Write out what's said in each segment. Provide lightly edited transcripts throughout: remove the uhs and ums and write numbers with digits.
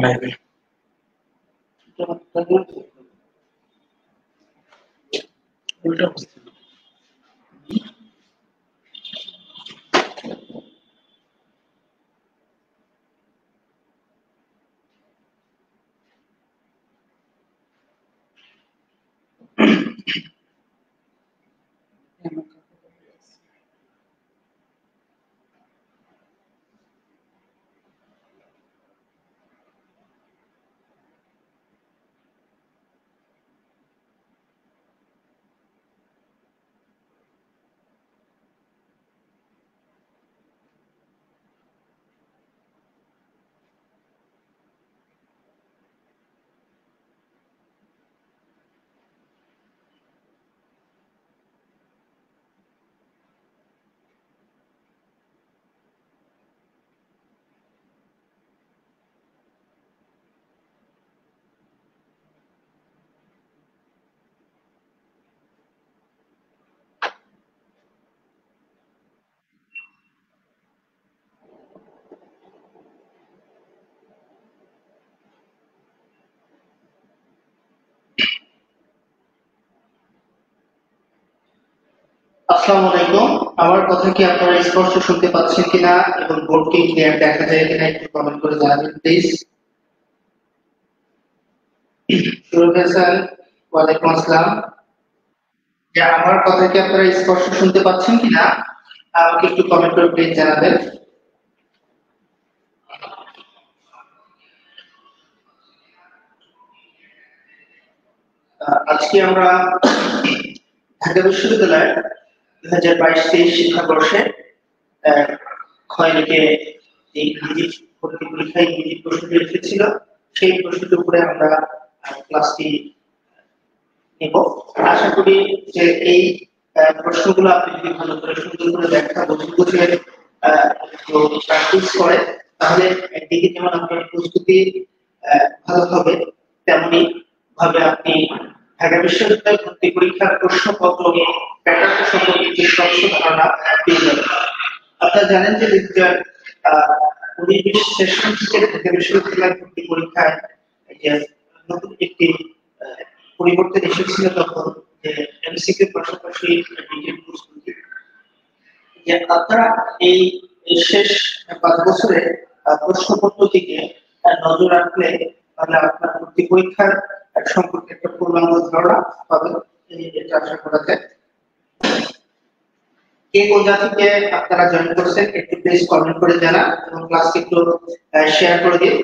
লাইভে উল্টা বুঝতে আসসালামু আলাইকুম। আমার কথা কি আপনারা স্পষ্ট শুনতে পাচ্ছেন কিনা এবং বোর্ডকে ক্লিয়ার দেখা যায় কিনা একটু কমেন্ট করে জানাবেন প্লিজ। সুরজ হাসান, ওয়ালাইকুম আসসালাম। আমার কথা কি আপনারা স্পষ্ট শুনতে পাচ্ছেন কিনা আমাকে একটু কমেন্ট করে প্লিজ জানাবেন। আজকে আমরা ঢাকা বিশ্ববিদ্যালয়ের 2022-23 শিক্ষাবর্ষে ক্ষয়নিকে এই ভিজিট ভর্তি পরীক্ষায় ভিজিট প্রশ্নটি এসেছিল, সেই প্রশ্নটির উপরে আমরা ক্লাসটি নেব। আশা করি যে এই প্রশ্নগুলো আপনি যদি ভালো করে সুন্দর করে ব্যাখ্যা বুঝে একটু প্র্যাকটিস করেন, তাহলে একদিকে যেমন আপনার প্রস্তুতি ভালো হবে, তেমনি ভাবে আপনি ঢাকা বিশ্ববিদ্যালয় ভর্তি পরীক্ষার প্রশ্নপত্র প্যাটার্ন সম্পর্কে একটি স্বচ্ছ ধারণা পেয়ে যাবেন। আপনারা জানেন যে 2019 সেশন থেকে ঢাকা বিশ্ববিদ্যালয় ভর্তি পরীক্ষায় যে নতুন একটি পরিবর্তন এসেছিল, তখন যে এমসিকিউ পাশাপাশি ডিটেইল প্রস্তুতি, যে আপনারা এই শেষ 5 বছরে প্রশ্নপত্র দিকে নজর রাখলে তাহলে আপনার ভর্তি পরীক্ষার সম্পর্কে একটা পূর্ণাঙ্গ ধারণা পাবেন, এটা আশা করা যায়। কে কোন জাতিকে আপনারা জয়েন করছেন একটু প্লিজ কমেন্ট করে জানান এবং ক্লাসকে একটু শেয়ার করে দিন।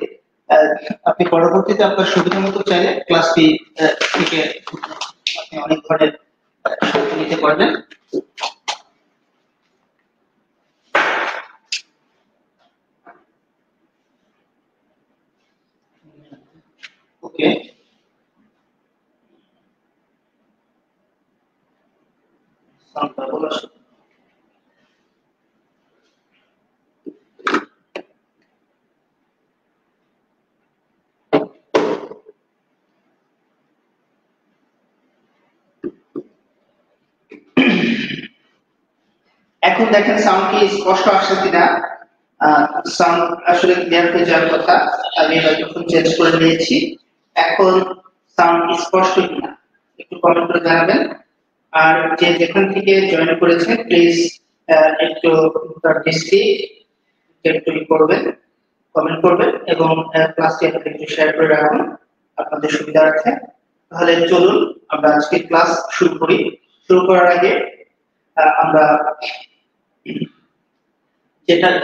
আপনি পরবর্তীতে আপনার সুবিধা মতো চাইলে ক্লাসটি থেকে আপনি অনেক ধরনের নিতে পারবেন। ওকে, এখন দেখেন সাউন্ড কি স্পষ্ট আসছে কিনা। সাউন্ড আসলে ক্লিয়ার হয়ে যাওয়ার কথা, আমি মাইক্রোফোন চেঞ্জ করে নিয়েছি। এখন সাউন্ড স্পষ্ট কিনা একটু কমেন্ট করে জানাবেন। আর যে যেখান থেকে জয়েন করেছেন প্লিজ একটু তার দৃষ্টি একটু করবেন, কমেন্ট করবেন এবং ক্লাসটি আপনাদের একটু শেয়ার করে রাখুন আপনাদের সুবিধার্থে। তাহলে চলুন আমরা আজকে ক্লাস শুরু করি। শুরু করার আগে আমরা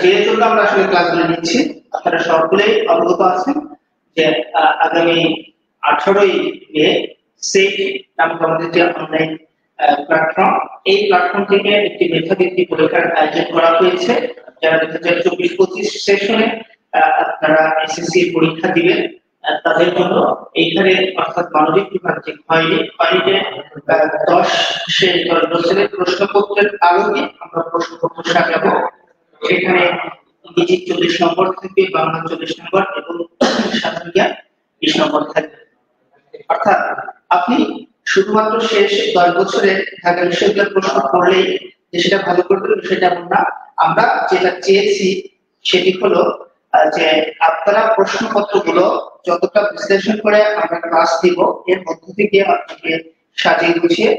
যে জন্য আমরা আসলে ক্লাসগুলো নিচ্ছি, আপনারা সকলেই অবগত আছেন যে আগামী 18ই মে সেট নামক আমাদের যে অনলাইন প্ল্যাটফর্ম, এই প্ল্যাটফর্ম থেকে একটি মেধাবৃত্তি পরীক্ষার আয়োজন করা হয়েছে। যারা 2024-25 সেশনে আপনারা এসএসসি পরীক্ষা দিবেন, তাদের জন্য এইখানে অর্থাৎ মানবিক বিভাগ যে খয়নিতে 10 বছরের প্রশ্নপত্রের আলোকে আমরা প্রশ্নপত্র সাজাবো। সেখানে ইংরেজি 40 নম্বর থাকবে, বাংলা 40 নম্বর এবং সাধারণ জ্ঞান 20 নম্বর থাকবে। অর্থাৎ আপনি শুধুমাত্র শেষ 10 বছরে ঢাকা বিশ্ববিদ্যালয় প্রশ্ন পড়লেই যে সেটা ভালো করবেন সেটা এমন না। আমরা যেটা চেয়েছি সেটি হলো যে আপনারা প্রশ্নপত্রগুলো যতটা বিশ্লেষণ করে আমরা ক্লাস দিব এর মধ্য থেকে আপনাকে সাজিয়ে গুছিয়ে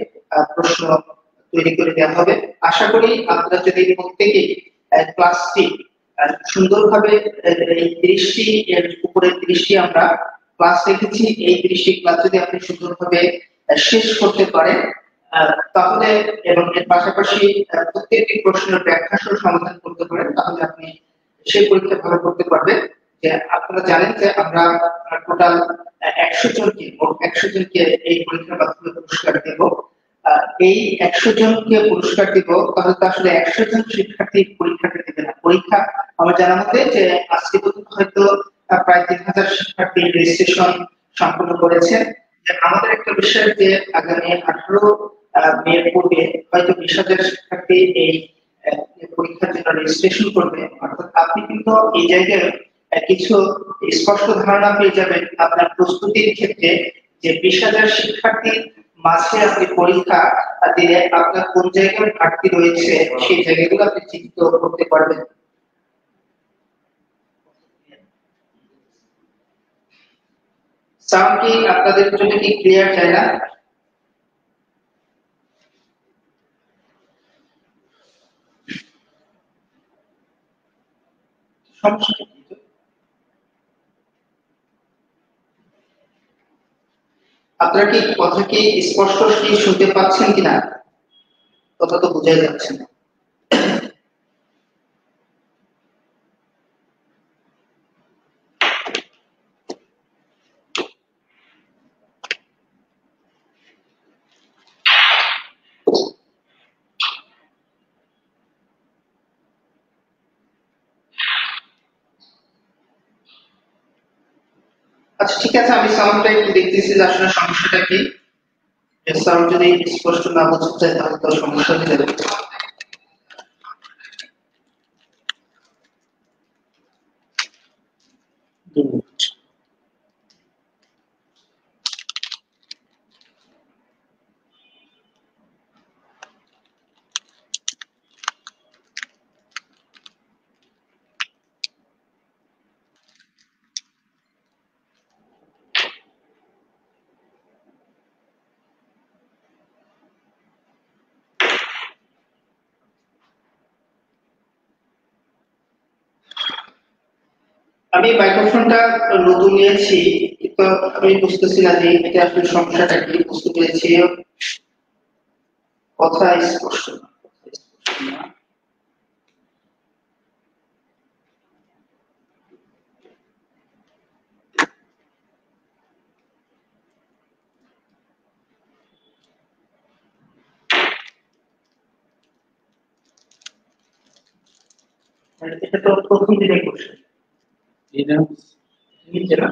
প্রশ্ন তৈরি করে দেওয়া হবে। আশা করি আপনারা যদি প্রত্যেকেই ক্লাসটি সুন্দরভাবে এই 30টি এর উপরে 30টি আমরা ক্লাস রেখেছি, এই 30টি ক্লাস যদি আপনি সুন্দরভাবে শেষ করতে পারেন তাহলে এবং এর পাশাপাশি প্রত্যেকটি প্রশ্নের ব্যাখ্যা সহ সমাধান করতে পারেন তাহলে আপনি সেই পরীক্ষা ভালো করতে পারবেন। যে আপনারা জানেন যে আমরা টোটাল 100 জনকে মোট 100 জনকে এই পরীক্ষার মাধ্যমে পুরস্কার দেব। এই 100 জনকে পুরস্কার দিব তাহলে তো আসলে 100 জন শিক্ষার্থী পরীক্ষাটা দেবে না। পরীক্ষা আমার জানা মতে যে আজকে পর্যন্ত হয়তো প্রায় 3000 শিক্ষার্থী রেজিস্ট্রেশন সম্পন্ন করেছেন। আমাদের একটা বিষয় যে আগামী 18 মের পূর্বে হয়তো 20,000 শিক্ষার্থী এই পরীক্ষার জন্য রেজিস্ট্রেশন করবে। অর্থাৎ আপনি কিন্তু এই জায়গায় কিছু স্পষ্ট ধারণা পেয়ে যাবেন আপনার প্রস্তুতির ক্ষেত্রে যে 20,000 শিক্ষার্থীর মাঝে আপনি পরীক্ষা দিলে আপনার কোন জায়গায় ঘাটতি রয়েছে সেই জায়গাগুলো আপনি চিহ্নিত করতে পারবেন। সাউন্ড কি আপনাদের জন্য কি ক্লিয়ার যায় না? সমস্যা কি? আপনারা কি কথা কি স্পষ্ট কি শুনতে পাচ্ছেন কিনা? কথা তো বোঝাই যাচ্ছে না। আচ্ছা ঠিক আছে, আমি সাউন্ডটা একটু দেখতেছি যে আসলে সমস্যাটা কি। সাউন্ড যদি স্পষ্ট না বোঝা যায় তাহলে তো সমস্যা হয়ে যাবে। আমি মাইক্রোফোনটা নতুন নিয়েছি কিন্তু আমি বুঝতেছি না যে এটা আসলে সমস্যাটা কি। বুঝতে পেরেছি কথা স্পষ্ট না। এটা তো প্রথম দিনে করছে নিচে না।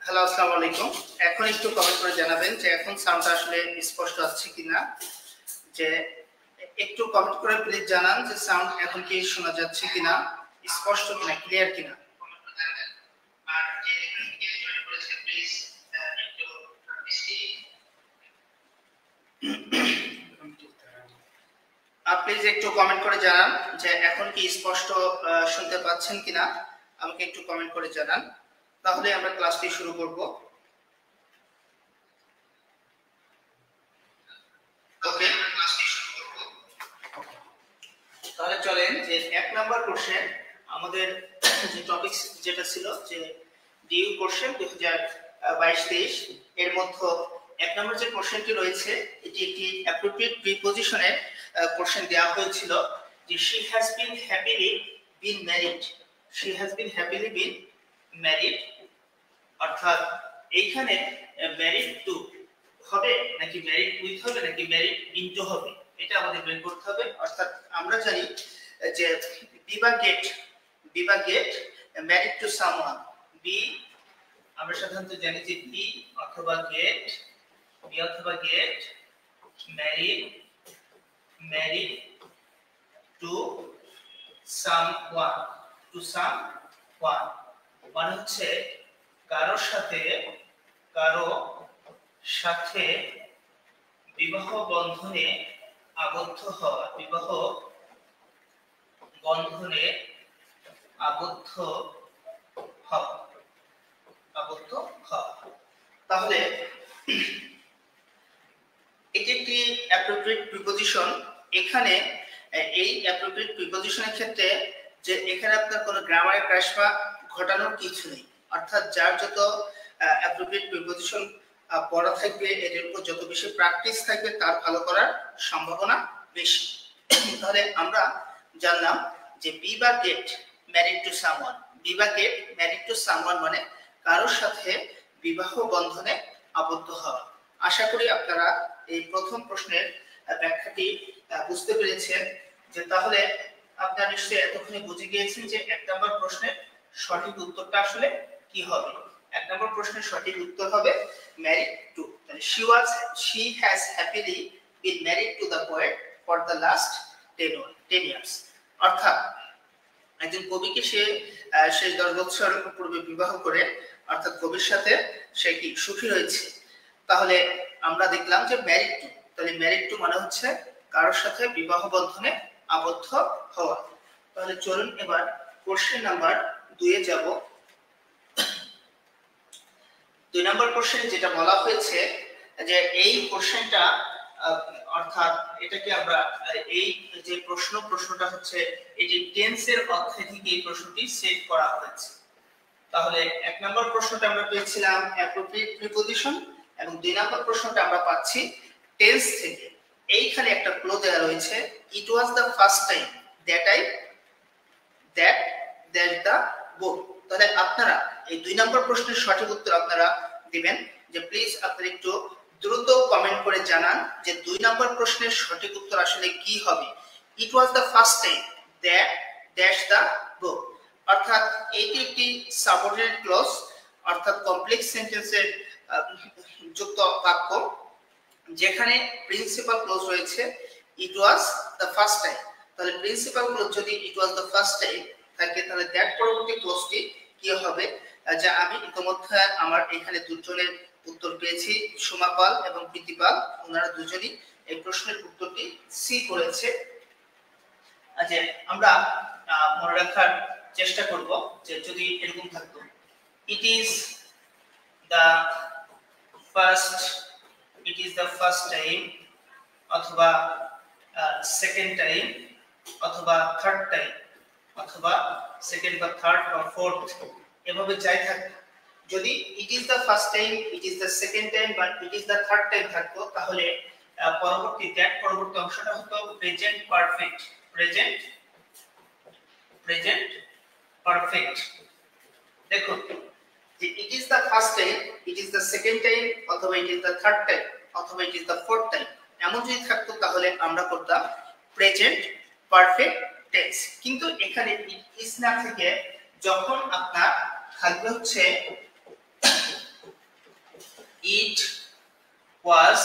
হ্যালো, আসসালামু আলাইকুম। এখন একটু কমেন্ট করে জানাবেন যে এখন সাউন্ডটা আসলে স্পষ্ট আসছে কিনা। যে একটু কমেন্ট করে প্লিজ জানান যে সাউন্ড এখন কি শোনা যাচ্ছে কিনা, স্পষ্ট কিনা, ক্লিয়ার কিনা। আর যে এখানে জয়েন করেছে প্লিজ একটু প্লিজ একটু কমেন্ট করে জানান যে এখন কি স্পষ্ট শুনতে পাচ্ছেন কিনা। আমাকে একটু কমেন্ট করে জানান, তাহলে আমরা ক্লাসটি শুরু করব। ওকে, তাহলে চলেন যে 1 নাম্বার কোশ্চেন আমাদের যে টপিক যেটা ছিল যে ডিইউ কোশ্চেন 2022-23 এর মধ্যে 1 নাম্বার যে কোশ্চেনটি রয়েছে এটি একটি অ্যাপ্রোপ্রিয়েট প্রিপজিশনের কোশ্চেন দেওয়া হয়েছিল যে she has been happily been married, she has been happily been married, অর্থাৎ এইখানে ম্যারিড টু হবে নাকি ম্যারিড উইথ হবে নাকি ম্যারিড ইনটু হবে, এটা আমাদের বের করতে হবে। অর্থাৎ আমরা জানি যে বি বা get married to someone, be আমরা সাধারণত জানি যে বি অথবা গেট ম্যারিড টু সামওয়ান, মানে হচ্ছে কারো সাথে বিবাহ বন্ধনে আবদ্ধ হওয়া, তাহলে এটি একটি অ্যাপ্রোপ্রিয়েট প্রিপজিশন। এখানে এই অ্যাপ্রোপ্রিয়েট প্রিপজিশনের ক্ষেত্রে যে এখানে আপনার কোনো গ্রামারের ক্রাশমা ঘটানোর কিছু নেই, অর্থাৎ যার যত অ্যাপ্রোপ্রিয়েট প্রিপজিশন পড়া থাকবে এর উপর যত বেশি প্র্যাকটিস থাকবে তার ভালো করার সম্ভাবনা বেশি। তাহলে আমরা জানলাম যে বি বা get married to someone, be বা গেট ম্যারিড টু সামওয়ান মানে কারোর সাথে বিবাহ বন্ধনে আবদ্ধ হওয়া। আশা করি আপনারা এই প্রথম প্রশ্নের ব্যাখ্যাটি বুঝতে পেরেছেন। যে তাহলে আপনারা নিশ্চয়ই এতক্ষণে বুঝে গিয়েছেন যে 1 নম্বর প্রশ্নের সঠিক উত্তরটা আসলে কি হবে। 1 নম্বর প্রশ্নের সঠিক উত্তর হবে ম্যারিড টু। তাহলে she has happily been married to the poet for the last 10 years, অর্থাৎ একজন কবিকে সে শেষ 10 বছর পূর্বে বিবাহ করে, অর্থাৎ কবির সাথে সে কি সুখী রয়েছে। তাহলে আমরা দেখলাম যে ম্যারিড টু, তাহলে ম্যারিড টু মানে হচ্ছে কারোর সাথে বিবাহ বন্ধনে আবদ্ধ হওয়া। তাহলে চলুন এবার কোশ্চেন নাম্বার 2 এ যাব। 2 নম্বর কোশ্চেনে যেটা বলা হয়েছে যে এই কোশ্চেনটা অর্থাৎ এটাকে আমরা এই যে প্রশ্নটা হচ্ছে এটি টেন্সের অধ্যায় থেকে এই প্রশ্নটি সেট করা হয়েছে। তাহলে 1 নম্বর প্রশ্নটা আমরা পেয়েছিলাম অ্যাপ্রোপ্রিয়েট প্রিপজিশন এবং 2 নম্বর প্রশ্নটা আমরা পাচ্ছি টেন্স থেকে। এইখানে একটা ক্লু দেওয়া রয়েছে, it was the first time that the book. তাহলে আপনারা এই 2 নম্বর প্রশ্নের সঠিক উত্তর আপনারা দিবেন। যে প্লিজ আপনারা একটু দ্রুত কমেন্ট করে জানান যে 2 নম্বর প্রশ্নের সঠিক উত্তর আসলে কি হবে। It was the first time that the book, অর্থাৎ এটি একটি সাবঅর্ডিনেট ক্লজ, অর্থাৎ কমপ্লেক্স সেন্টেন্সের যুক্ত বাক্য যেখানে প্রিন্সিপাল ক্লজ রয়েছে it was the first time. তাহলে প্রিন্সিপাল ক্লজ যদি ইট ওয়াজ দ্য ফার্স্ট টাইম থাকে তাহলে দ্যাট পরবর্তী ক্লজটি কি হবে, যা আমি ইতিমধ্যে আমার এখানে দুজনের উত্তর পেয়েছি সোমা পাল এবং প্রীতি পাল, ওনারা দুজনই এই প্রশ্নের উত্তরটি সি করেছে। আচ্ছা, আমরা মনে রাখার চেষ্টা করব যে যদি এরকম থাকতো, it is the first time অথবা সেকেন্ড টাইম অথবা থার্ড টাইম অথবা সেকেন্ড বা থার্ড বা ফোর্থ, এভাবে যাই থাকতো, যদি it is the first time, it is the second time বা it is the third time থাকতো, তাহলে পরবর্তী অংশটা হতো প্রেজেন্ট পারফেক্ট। Present perfect. দেখুন যে it is the first time, it is the second time অথবা it is the third time অথবা it is the fourth time, এমন যদি থাকতো তাহলে আমরা করতাম প্রেজেন্ট পারফেক্ট টেন্স। কিন্তু এখানে ইট ইজ না থেকে যখন আপনার থাকবে হচ্ছে ইট ওয়াজ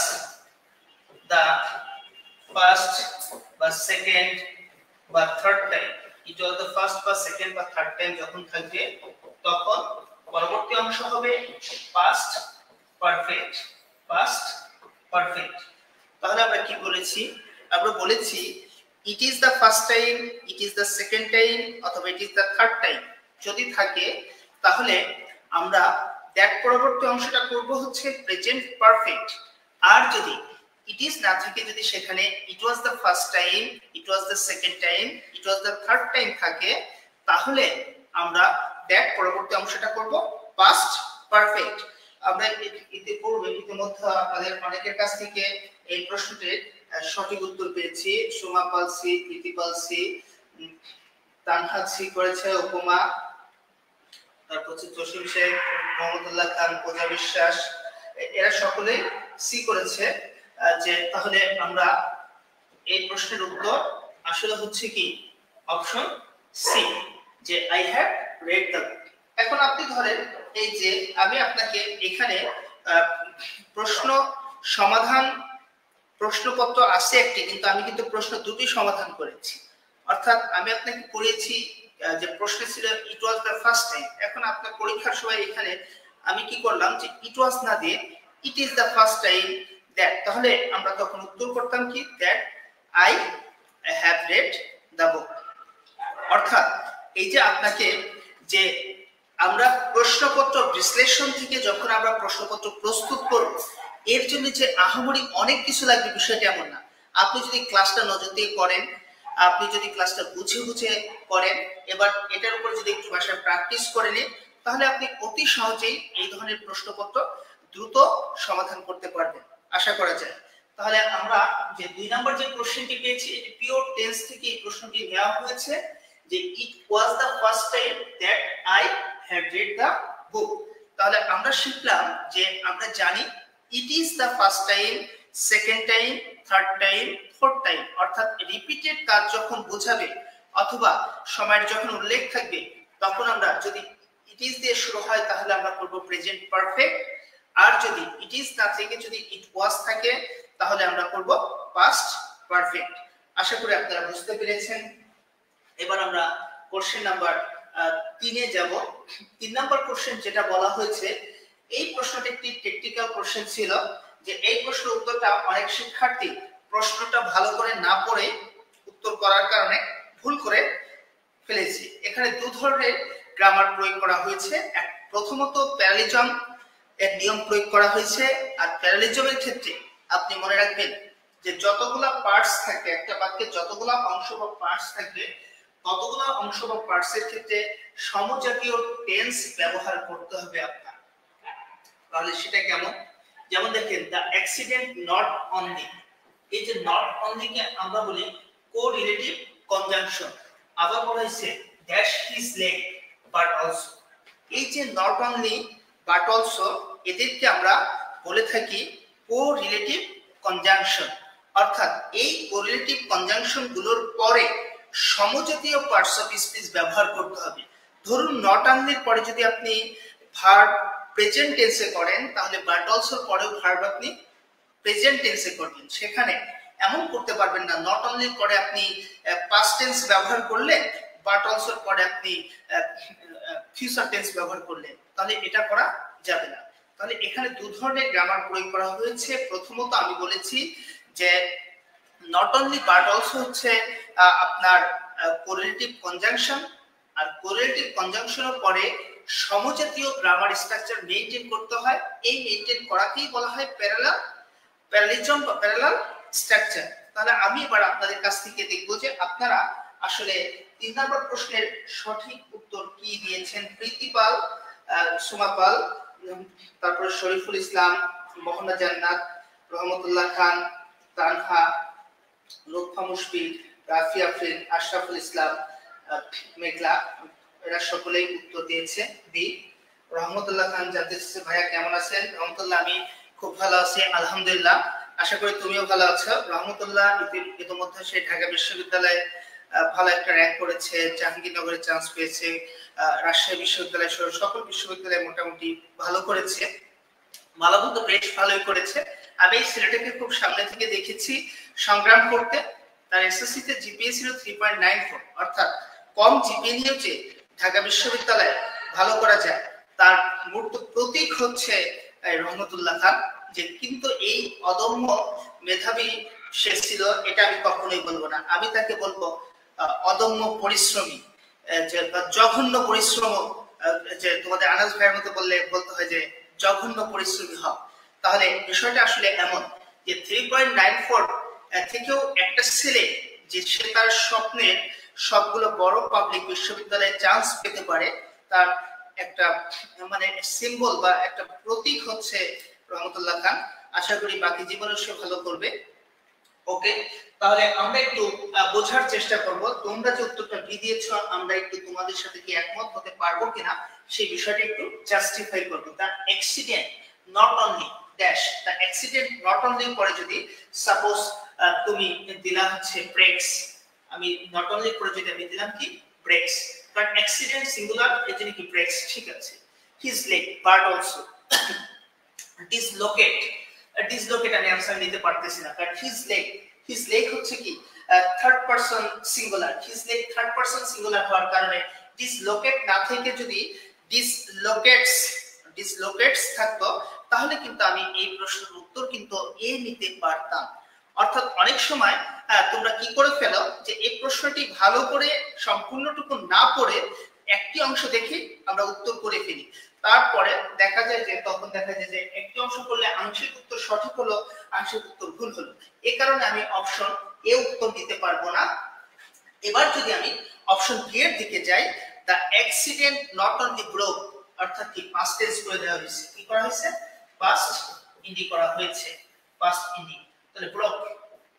দ্য ফার্স্ট বা সেকেন্ড বা third time, it was the first বা সেকেন্ড বা থার্ড টাইম যখন থাকবে, তখন পরবর্তী অংশ হবে পাস্ট পারফেক্ট। Past perfect. তাহলে আমরা কি বলেছি? আমরা বলেছি it is the first time, it is the second time অথবা it is the third time যদি থাকে, তাহলে আমরা দ্যাট পরবর্তী অংশটা করব হচ্ছে প্রেজেন্ট পারফেক্ট। আর যদি ইট ইজ না থাকে, যদি সেখানে it was the first time, it was the second time, it was the third time থাকে, তাহলে আমরা দ্যাট পরবর্তী অংশটা করব পাস্ট পারফেক্ট। আমরা ইতিমধ্যে আপনাদের অনেকের কাছ থেকে এই প্রশ্নটির সঠিক উত্তর পেয়েছি। সোমা পাল সি, প্রীতি পাল সি, তানহা সি করেছে, উপমা, তারপর হচ্ছে জসিম শেখ, মোহাম্মদুল্লাহ খান, পূজা বিশ্বাস, এরা সকলেই সি করেছে। যে তাহলে আমরা এই প্রশ্নের উত্তর আসলে হচ্ছে কি অপশন সি, যে আই হ্যাভ রেড দ্য বুক। এখন আপনি ধরেন এই যে আমি আপনাকে এখানে প্রশ্নপত্র আছে একটি, কিন্তু আমি কিন্তু প্রশ্ন দুটি সমাধান করেছি। অর্থাৎ আমি আপনাকে পড়িয়েছি যে প্রশ্ন ছিল ইট ওয়াজ দ্য ফার্স্ট টাইম। এখন আপনার পরীক্ষার সময় এখানে আমি কি করলাম যে ইট ওয়াজ না দিয়ে ইট is the first time that, তাহলে আমরা তখন উত্তর করতাম কি that I have read the book. অর্থাৎ এই যে আপনাকে যে আমরা প্রশ্নপত্র বিশ্লেষণ থেকে যখন আমরা প্রশ্নপত্র প্রস্তুত করব, এর জন্য যে আহামরি অনেক কিছু লাগবে বিষয়টা এমন না। আপনি যদি ক্লাসটা নজর দিয়ে করেন, আপনি যদি ক্লাসটা বুঝে বুঝে করেন, এবার এটার উপর যদি একটু বাসায় প্র্যাকটিস করে নেন, তাহলে আপনি অতি সহজেই এই ধরনের প্রশ্নপত্র দ্রুত সমাধান করতে পারবেন, আশা করা যায়। তাহলে আমরা যে 2 নম্বর যে কোশ্চেনটি পেয়েছি, এটি পিওর টেন্স থেকে এই প্রশ্নটি নেওয়া হয়েছে, যে it was the first time that I have read the book. তাহলে আমরা শিখলাম যে আমরা জানি it is the first time, second time, third time, fourth time, অর্থাৎ রিপিটেড কাজ যখন বোঝাবে অথবা সময়ের যখন উল্লেখ থাকবে, তখন আমরা যদি ইট ইজ দিয়ে শুরু হয় তাহলে আমরা করব প্রেজেন্ট পারফেক্ট। আর যদি ইট ইজ না থেকে যদি ইট ওয়াজ থাকে, তাহলে আমরা করব পাস্ট পারফেক্ট। আশা করি আপনারা বুঝতে পেরেছেন। এবার আমরা কোশ্চেন নাম্বার 3 এ যাব। 3 নম্বর কোশ্চেন যেটা বলা হয়েছে, এই প্রশ্নটি একটি টেকনিক্যাল কোশ্চেন ছিল, যে এই প্রশ্নের উত্তরটা অনেক শিক্ষার্থী প্রশ্নটা ভালো করে না পড়ে উত্তর করার কারণে ভুল করে ফেলেছে। এখানে দু ধরনের গ্রামার প্রয়োগ করা হয়েছে। প্রথমত প্যারালিজম এর নিয়ম প্রয়োগ করা হয়েছে। আর প্যারালিজমের ক্ষেত্রে আপনি মনে রাখবেন যে যতগুলা পার্টস থাকে, একটা বাক্যে যতগুলা অংশ বা পার্টস থাকবে, ততগুলা অংশ বা পার্টসের ক্ষেত্রে সমজাতীয় টেন্স ব্যবহার করতে হবে আপনার। তাহলে সেটা কেমন? যেমন দেখেন, দ্য অ্যাক্সিডেন্ট নট অনলি, এই যে নট অনলি কে আমরা বলি কোরিলেটিভ কনজাংশন। আবার বলা হয়েছে that his leg but also, এই যে নট অনলি বাট অলসো, এদেরকে আমরা বলে থাকি কোরিলেটিভ কনজাংশন। অর্থাৎ এই কোরিলেটিভ কনজাংশন গুলোর পরে সমজাতীয় পার্টস অফ স্পিচ ব্যবহার করতে হবে। ধরুন নট অনলির পরে যদি আপনি ভার্ব প্রেজেন্ট টেন্সে করেন, তাহলে বাট অলসোর পরেও ভার্ব আপনি প্রেজেন্ট টেন্সে করবেন। সেখানে এমন করতে পারবেন না নট অনলির পরে আপনি পাস্ট টেন্স ব্যবহার করলেন, বাট অলসোর পরে আপনি ফিউচার টেন্স ব্যবহার করলেন, তাহলে এটা করা যাবে না। তাহলে এখানে দু ধরনের গ্রামার প্রয়োগ করা হয়েছে। প্রথমত আমি বলেছি যে নট অনলি বাট অলসো হচ্ছে আপনার কোরিলেটিভ কনজাংশন, আর কোরিলেটিভ কনজাংশনের পরে সমজাতীয় গ্রামার স্ট্রাকচার মেইনটেইন করতে হয়। এই মেইনটেইন করাকেই বলা হয় প্যারালিজম বা প্যারালাল স্ট্রাকচার। তাহলে আমি এবার আপনাদের কাছ থেকে দেখব যে আপনারা আসলে 3 নম্বর প্রশ্নের সঠিক উত্তর কি দিয়েছেন। প্রীতিপাল, সুমাপাল, তারপরে শরীফুল ইসলাম, মোহাম্মদ জান্নাত, রহমতুল্লাহ খান, তানহা, লুৎফা মুশফিক, রাফি আফরিন, আশরাফুল ইসলাম, মেঘলা, এরা সকলেই উত্তর দিয়েছে বি। রহমতুল্লাহ খান জানতে চাইছে ভাইয়া কেমন আছেন? রহমতুল্লাহ আমি খুব ভালো আছি আলহামদুলিল্লাহ, আশা করি তুমিও ভালো আছো। রহমতুল্লাহ ইতিমধ্যে সে ঢাকা বিশ্ববিদ্যালয়ে ভালো একটা র্যাঙ্ক করেছে, জাহাঙ্গীরনগরে চান্স পেয়েছে, রাজশাহী বিশ্ববিদ্যালয় সহ সকল বিশ্ববিদ্যালয়ে মোটামুটি ভালো করেছে। মালাবু তো বেশ ভালোই করেছে। আমি এই ছেলেটাকে খুব সামনে থেকে দেখেছি সংগ্রাম করতে। তার এসএসসি তে জিপিএ ছিল 3.94, অর্থাৎ কম জিপিএ নিয়েও যে ঢাকা বিশ্ববিদ্যালয়ে ভালো করা যায় তার মূর্ত প্রতীক হচ্ছে রহমতুল্লাহ খান। যে কিন্তু এই অদম্য মেধাবী সে ছিল এটা আমি কখনোই বলবো না, আমি তাকে বলবো অদম্য পরিশ্রমী, যে জঘন্য পরিশ্রম। যে তোমাদের আনাস ভাইয়ের মতো বলতে হয় যে জঘন্য পরিশ্রমী হও। তাহলে বিষয়টা আসলে এমন যে 3.94 থেকেও একটা ছেলে যে সে তার স্বপ্নের সবগুলো বড় পাবলিক বিশ্ববিদ্যালয়ে চান্স পেতে পারে, তার একটা মানে সিম্বল বা একটা প্রতীক হচ্ছে রহমতুল্লাহ খান। আশা করি বাকি জীবনে সে ভালো করবে। ওকে, তাহলে আমরা একটু বোঝার চেষ্টা করব তোমরা যে উত্তরটা দিয়েছো আমরা একটু তোমাদের সাথে কি একমত হতে পারবো কিনা সেই বিষয়টা একটু জাস্টিফাই করব। The accident not only dash, the accident not only পরে যদি সাপোজ তুমি দিলা হচ্ছে ব্রেকস, আমি নট অনলি পরে যদি আমি দিলাম কি ব্রেকস, কারণ অ্যাক্সিডেন্ট সিঙ্গুলার এজন্য কি ব্রেকস, ঠিক আছে। His leg but also dislocate, dislocate আমি आंसर নিতে পারতেছি না, কারণ হিজ লেগ হচ্ছে কি third person singular, his leg third person singular হওয়ার কারণে ডিসলোকেট না থেকে যদি ডিসলোকেটস থাকতো তাহলে কিন্তু আমি এই প্রশ্নের উত্তর কিন্তু এ নিতে পারতাম। অর্থাৎ অনেক সময় তোমরা কি করে ফেলো যে এই প্রশ্নটি ভালো করে সম্পূর্ণটুকু না পড়ে একটি অংশ দেখে আমরা উত্তর করে ফেলি, তারপরে দেখা যায় যে তখন দেখা যায় যে একটি অংশ করলে আংশিক উত্তর সঠিক হলো, আংশিক উত্তর ভুল হলো। এই কারণে আমি অপশন এ উত্তর দিতে পারবো না। এবার যদি আমি অপশন বি এর দিকে যাই, the accident not only broke, অর্থাৎ কি পাস্ট টেন্স করে দেওয়া হয়েছে, কি করা হয়েছে পাস্ট ইন্ডি করা হয়েছে, পাস্ট ইন্ডি, তাহলে ব্রোক।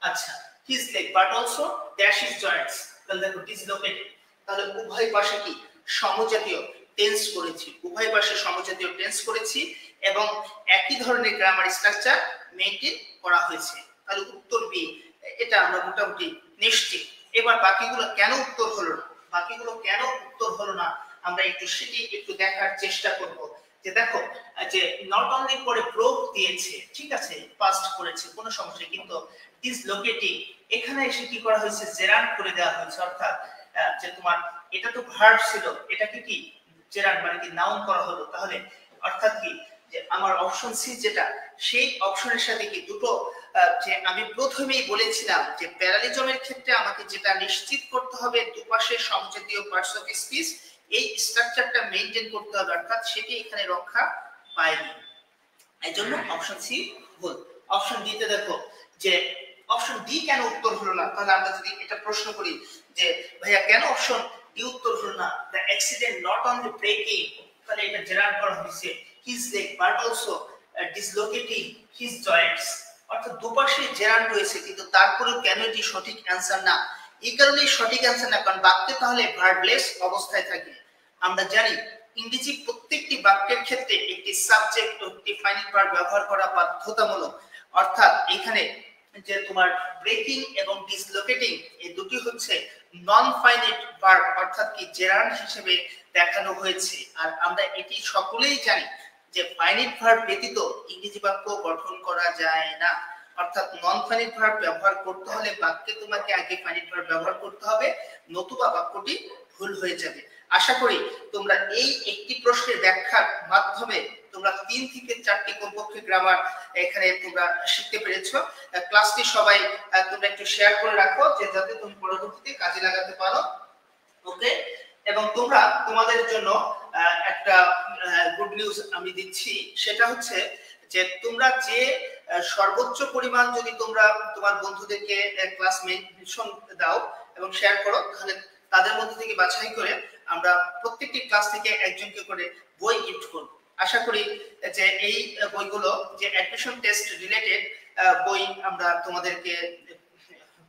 আচ্ছা, his leg but also dash his Joints, তাহলে দেখো ডিসলোকেটেড, তাহলে উভয় পাশে কি সমজাতীয় টেন্স করেছি, উভয় পাশে সমজাতীয় টেন্স করেছি এবং একই ধরনের গ্রামার স্ট্রাকচার মেইনটেইন করা হয়েছে। তাহলে উত্তর বি, এটা আমরা মোটামুটি নিশ্চিত। এবার বাকিগুলো কেন উত্তর হলো না, বাকিগুলো কেন উত্তর হলো না আমরা একটু সেটি একটু দেখার চেষ্টা করব। যে দেখো যে নট অনলি পরে ব্রোক দিয়েছে, ঠিক আছে, পাস্ট করেছে কোনো সমস্যা, কিন্তু ডিসলোকেটিং এখানে এসে কি করা হয়েছে জেরান্ড করে দেওয়া হয়েছে। অর্থাৎ যে তোমার এটা তো ভার্ব ছিল, এটাকে কি জেরান্ড মানে কি নাউন করা হলো। তাহলে অর্থাৎ কি যে আমার অপশন সি যেটা, সেই অপশনের সাথে কি দুটো, যে আমি প্রথমেই বলেছিলাম যে প্যারালিজমের ক্ষেত্রে আমাকে যেটা নিশ্চিত করতে হবে দুপাশে সমজাতীয় পার্টস অফ স্পিচ, এই স্ট্রাকচারটা মেইনটেইন করতে হবে, অর্থাৎ সেটি এখানে রক্ষা পায়নি। এইজন্য অপশন সি ভুল। অপশন ডি তে দেখো যে অপশন ডি কেন উত্তর হলো না, তাহলে আমরা যদি এটা প্রশ্ন করি যে ভাইয়া কেন অপশন ডি উত্তর হলো না, the accident not only breaking, তাহলে এটা জেরান্ড করা হয়েছে his leg but also dislocating his joints, অর্থাৎ দুপাশে জেরান্ড রয়েছে কিন্তু তারপরেও কেন এটি সঠিক অ্যানসার না। এই কারণেই সঠিক অ্যানসার না, কারণ বাক্যে তাহলে ভার্বলেস অবস্থায় থাকে। আমরা জানি ইংরেজি প্রত্যেকটি বাক্যের ক্ষেত্রে একটি সাবজেক্ট ও একটি ফাইনাইট ভার্ব ব্যবহার করা বাধ্যতামূলক। অর্থাৎ এখানে যে তোমার ব্রেকিং এবং ডিসলোকেটিং এই দুটি হচ্ছে নন ফাইনাইট ভার্ব, অর্থাৎ কি জেরান্ড হিসেবে দেখানো হয়েছে। আর আমরা এটি সকলেই জানি যে ফাইনাইট ভার্ব ব্যতীত ইংরেজি বাক্য গঠন করা যায় না। অর্থাৎ নন ফাইনাইট ভার্ব ব্যবহার করতে হলে বাক্যে তোমাকে আগে ফাইনাইট ভার্ব ব্যবহার করতে হবে, নতুবা বাক্যটি ভুল হয়ে যাবে। আশা করি তোমরা এই একটি প্রশ্নের ব্যাখ্যার মাধ্যমে তোমরা 3 থেকে 4টি কমপক্ষে গ্রামার এখানে তোমরা শিখতে পেরেছো। ক্লাসটি সবাই তোমরা একটু শেয়ার করে রাখো যে যাতে তুমি পরবর্তীতে কাজে লাগাতে পারো। ওকে, এবং তোমরা তোমাদের জন্য একটা গুড নিউজ আমি দিচ্ছি, সেটা হচ্ছে যে তোমরা যে সর্বোচ্চ পরিমাণ যদি তোমরা তোমার বন্ধুদেরকে ক্লাস মেনশন দাও এবং শেয়ার করো, তাহলে তাদের মধ্যে থেকে বাছাই করে আমরা প্রত্যেকটি ক্লাস থেকে একজনকে করে বই গিফট করব। আশা করি যে এই বইগুলো যে অ্যাডমিশন টেস্ট রিলেটেড বই আমরা তোমাদেরকে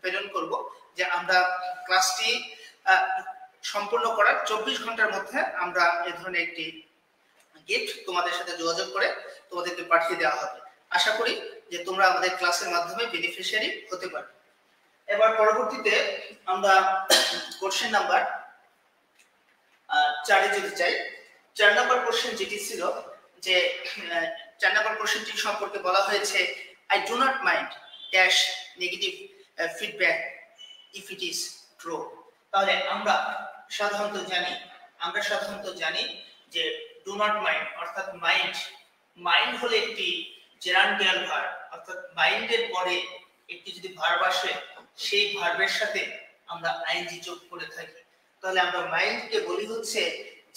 প্রেরণ করব, যে আমরা ক্লাসটি সম্পূর্ণ করার 24 ঘন্টার মধ্যে আমরা এই ধরনের একটি গিফট তোমাদের সাথে যোগাযোগ করে তোমাদেরকে পাঠিয়ে দেওয়া হবে। আশা করি যে তোমরা আমাদের ক্লাসের মাধ্যমে বেনিফিশিয়ারি হতে পারবে। এবার পরবর্তীতে আমরা কোশ্চেন নাম্বার 4 এ যদি যাই, 4 নম্বর কোশ্চেন যেটি ছিল যে 4 নম্বর কোশ্চেনটি সম্পর্কে বলা হয়েছে I do not mind dash negative feedback if it is true। তাহলে আমরা সাধারণত জানি যে ডু নট মাইন্ড অর্থাৎ মাইন্ড হলো একটি জেরান্ডিয়াল ভার্ব, অর্থাৎ মাইন্ডের পরে একটি যদি ভার্ব আসে সেই ভার্বের সাথে আমরা আইএনজি যোগ করে থাকি। তাহলে আমরা মাইন্ডকে বলি হচ্ছে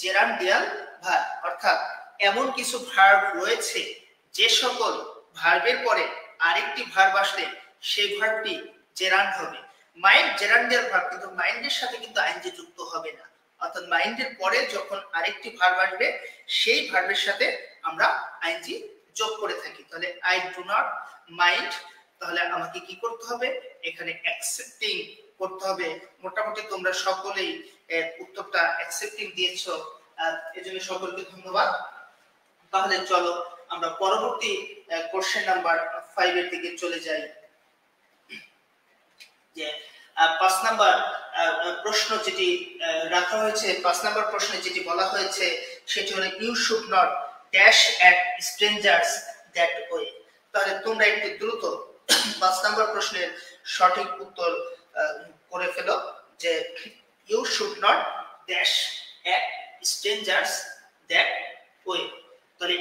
জেরান্ডিয়াল ভার্ব, অর্থাৎ এমন কিছু ভার্ব রয়েছে যে সকল ভার্বের পরে আরেকটি ভার্ব আসলে সেই ভার্বটি জেরান্ড হবে। মাইন্ড জেরান্ডিয়াল ভার্ব, কিন্তু মাইন্ডের সাথে কিন্তু আইএনজি যুক্ত হবে না, অর্থাৎ মাইন্ডের পরে যখন আরেকটি ভার্ব আসবে সেই ভার্বের সাথে আমরা আইএনজি যোগ করে থাকি। তাহলে আই ডু নট মাইন্ড, তাহলে আমাকে কি করতে হবে এখানে অ্যাকসেপ্টিং করতে হবে। মোটামুটি তোমরা সকলেই উত্তরটা অ্যাকসেপ্টিং দিয়েছো, এজন্য সকলকে ধন্যবাদ। তাহলে চলো আমরা পরবর্তী কোশ্চেন নাম্বার 5 এর দিকে চলে যাই। যে 5 নাম্বার প্রশ্ন যেটি রাখা হয়েছে, 5 নাম্বার প্রশ্নে যেটি বলা হয়েছে সেটি হলো you should not dash at strangers that way. তাহলে তোমরা একটু দ্রুত 5 নাম্বার প্রশ্নের সঠিক উত্তর করে ফেলো যে you should not dash at strangers that way. তাহলে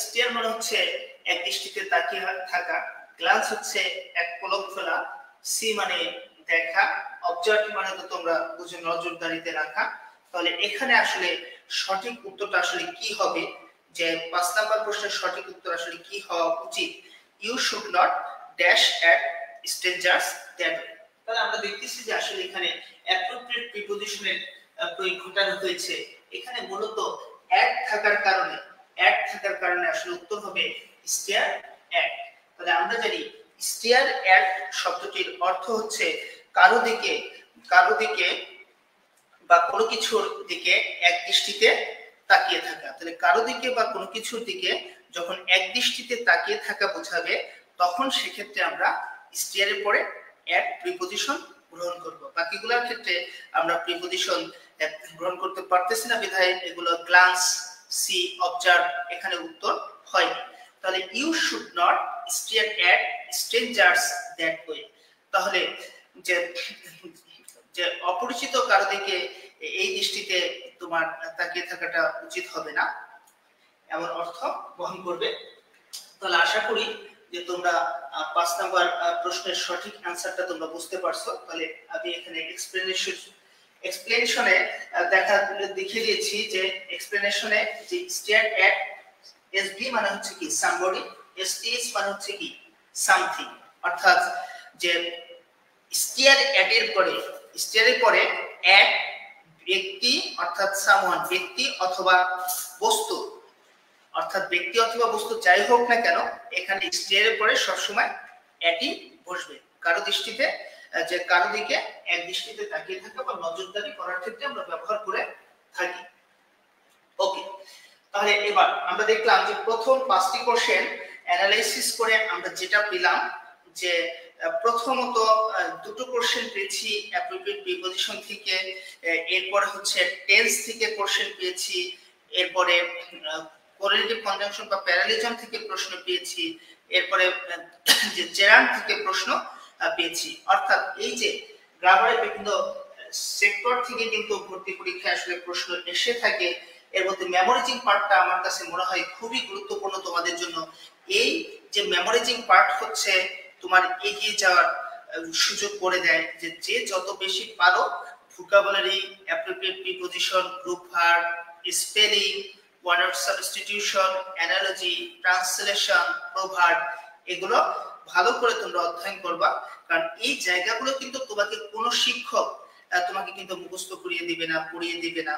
স্টিয়ার মানে হচ্ছে এক দৃষ্টিতে তাকিয়ে থাকা, গ্লান্স হচ্ছে এক পলক ফেলা, সি মানে দেখা, অবজার্ভ মানে তো তোমরা বুঝে নজরদারিতে রাখা। তাহলে এখানে আসলে সঠিক উত্তরটা আসলে কি হবে, যে 5 নাম্বার প্রশ্নের সঠিক উত্তর আসলে কি হওয়া উচিত, you should not dash at strangers that. তাহলে আমরা দেখতেছি যে আসলে এখানে অ্যাপ্রোপ্রিয়েট প্রিপজিশনের প্রয়োগ ঘটানো হয়েছে। এখানে মূলত অ্যাট থাকার কারণে আসলে উত্তর হবে স্টেয়ার অ্যাট। তাহলে আমরা জানি স্টেয়ার অ্যাট শব্দটির অর্থ হচ্ছে কারো দিকে বা কোনো কিছুর দিকে এক দৃষ্টিতে তাকিয়ে থাকা। তাহলে কারো দিকে বা কোনো কিছুর দিকে যখন এক দৃষ্টিতে তাকিয়ে থাকা বোঝাবে, তখন সেক্ষেত্রে আমরা স্টেয়ারের পরে অ্যাট প্রিপজিশন গ্রহণ করব। বাকিগুলোর ক্ষেত্রে আমরা প্রিপজিশন গ্রহণ করতে পারতেছি না, বিধায় এগুলো গ্লান্স, সি, অবজার্ভ এখানে উত্তর হয়নি। তাহলে you should not stare at strangers that way. তাহলে যে অপরিচিত কারো দিকে এই দৃষ্টিতে তোমার তাকিয়ে থাকাটা উচিত হবে না, এমন অর্থ বহন করবে। তাহলে আশা করি যে তোমরা 5 নাম্বার প্রশ্নের সঠিক অ্যানসারটা তোমরা বুঝতে পারছো। তাহলে আমি এখানে এক্সপ্লেনেশনে দেখিয়ে দিয়েছি যে এক্সপ্লেনেশনে যে স্টেয়ার অ্যাট এসবি মানে হচ্ছে কি সামবডি, এসটিএস মানে হচ্ছে কি সামথিং, অর্থাৎ যে স্টেয়ারের পরে এক ব্যক্তি অর্থাৎ সামওয়ান, ব্যক্তি অথবা বস্তু, অর্থাৎ ব্যক্তি অথবা বস্তু যাই হোক না কেন, এখানে স্টেয়ারের পরে সবসময় এটি বসবে। কারো দিকে এক দৃষ্টিতে তাকিয়ে থাকা বা নজরদারি করার ক্ষেত্রে আমরা ব্যবহার করে থাকি। ওকে, তাহলে এবার আমরা দেখলাম যে প্রথম 5টি কোশ্চেন অ্যানালাইসিস করে আমরা যেটা পেলাম যে প্রথমত দুটো কোশ্চেন পেয়েছি অ্যাপ্রোপ্রিয়েট প্রিপজিশন থেকে, এরপরে হচ্ছে টেন্স থেকে কোশ্চেন পেয়েছি, এরপরে কোরেলেটিভ কনজাংশন বা প্যারালিজম থেকে প্রশ্ন পেয়েছি, এরপরে যে জেরান্ড থেকে প্রশ্ন পেয়েছি। অর্থাৎ এই যে গ্রামারের বিভিন্ন সেক্টর থেকে কিন্তু ভর্তি পরীক্ষায় আসলে প্রশ্ন এসে থাকে। এর মধ্যে মেমোরাইজিং পার্টটা আমার কাছে মনে হয় খুবই গুরুত্বপূর্ণ তোমাদের জন্য। এই যে মেমোরাইজিং পার্ট হচ্ছে তোমার এগিয়ে যাওয়ার সুযোগ করে দেয়, যে যে যত বেশি পারো vocabulary, appropriate preposition, group verb, spelling, word substitution, analogy, translation, proverb, এগুলো ভালো করে তোমরা অধ্যয়ন করবা। কারণ এই জায়গাগুলো কিন্তু তোমাকে কোনো শিক্ষক তোমাকে কিন্তু মুখস্থ করিয়ে দিবে না, পড়িয়ে দিবে না।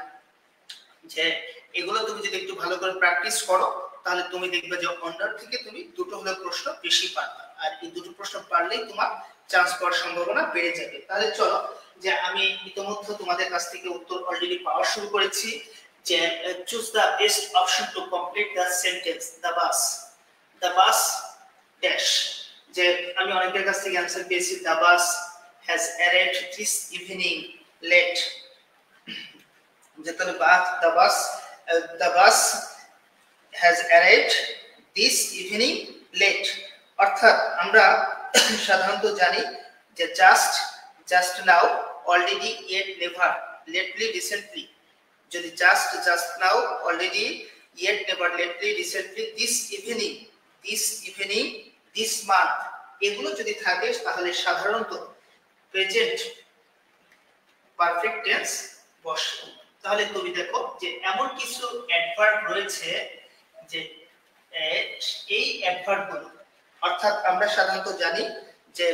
যে এগুলো তুমি যদি একটু ভালো করে প্র্যাকটিস করো তাহলে তুমি দেখবে যে অন্যার থেকে তুমি দুটো হলে প্রশ্ন বেশি পারবে, আর এই দুটো প্রশ্ন পারলেই তোমার চান্স পাওয়ার সম্ভাবনা বেড়ে যাবে। তাহলে চলো, যে আমি ইতিমধ্যে তোমাদের কাছ থেকে উত্তর অলরেডি পাওয়া শুরু করেছি। যে choose the best option to complete the sentence the bus dash. যে আমি অনেকের কাছ থেকে অ্যানসার পেয়েছি the bus has arrived this evening late. যে তাহলে the bus has arrived this evening late, অর্থাৎ আমরা সাধারণত জানি যে just now, already, yet, never, lately, recently। যদি just now, already, yet, never, lately, recently, this evening, this month, এগুলো যদি থাকে তাহলে সাধারণত প্রেজেন্ট পারফেক্ট টেন্স বসে। তাহলে তুমি দেখো যে এমন কিছু অ্যাডভার্ব রয়েছে যে এই অ্যাডভার্বগুলো, অর্থাৎ আমরা সাধারণত জানি যে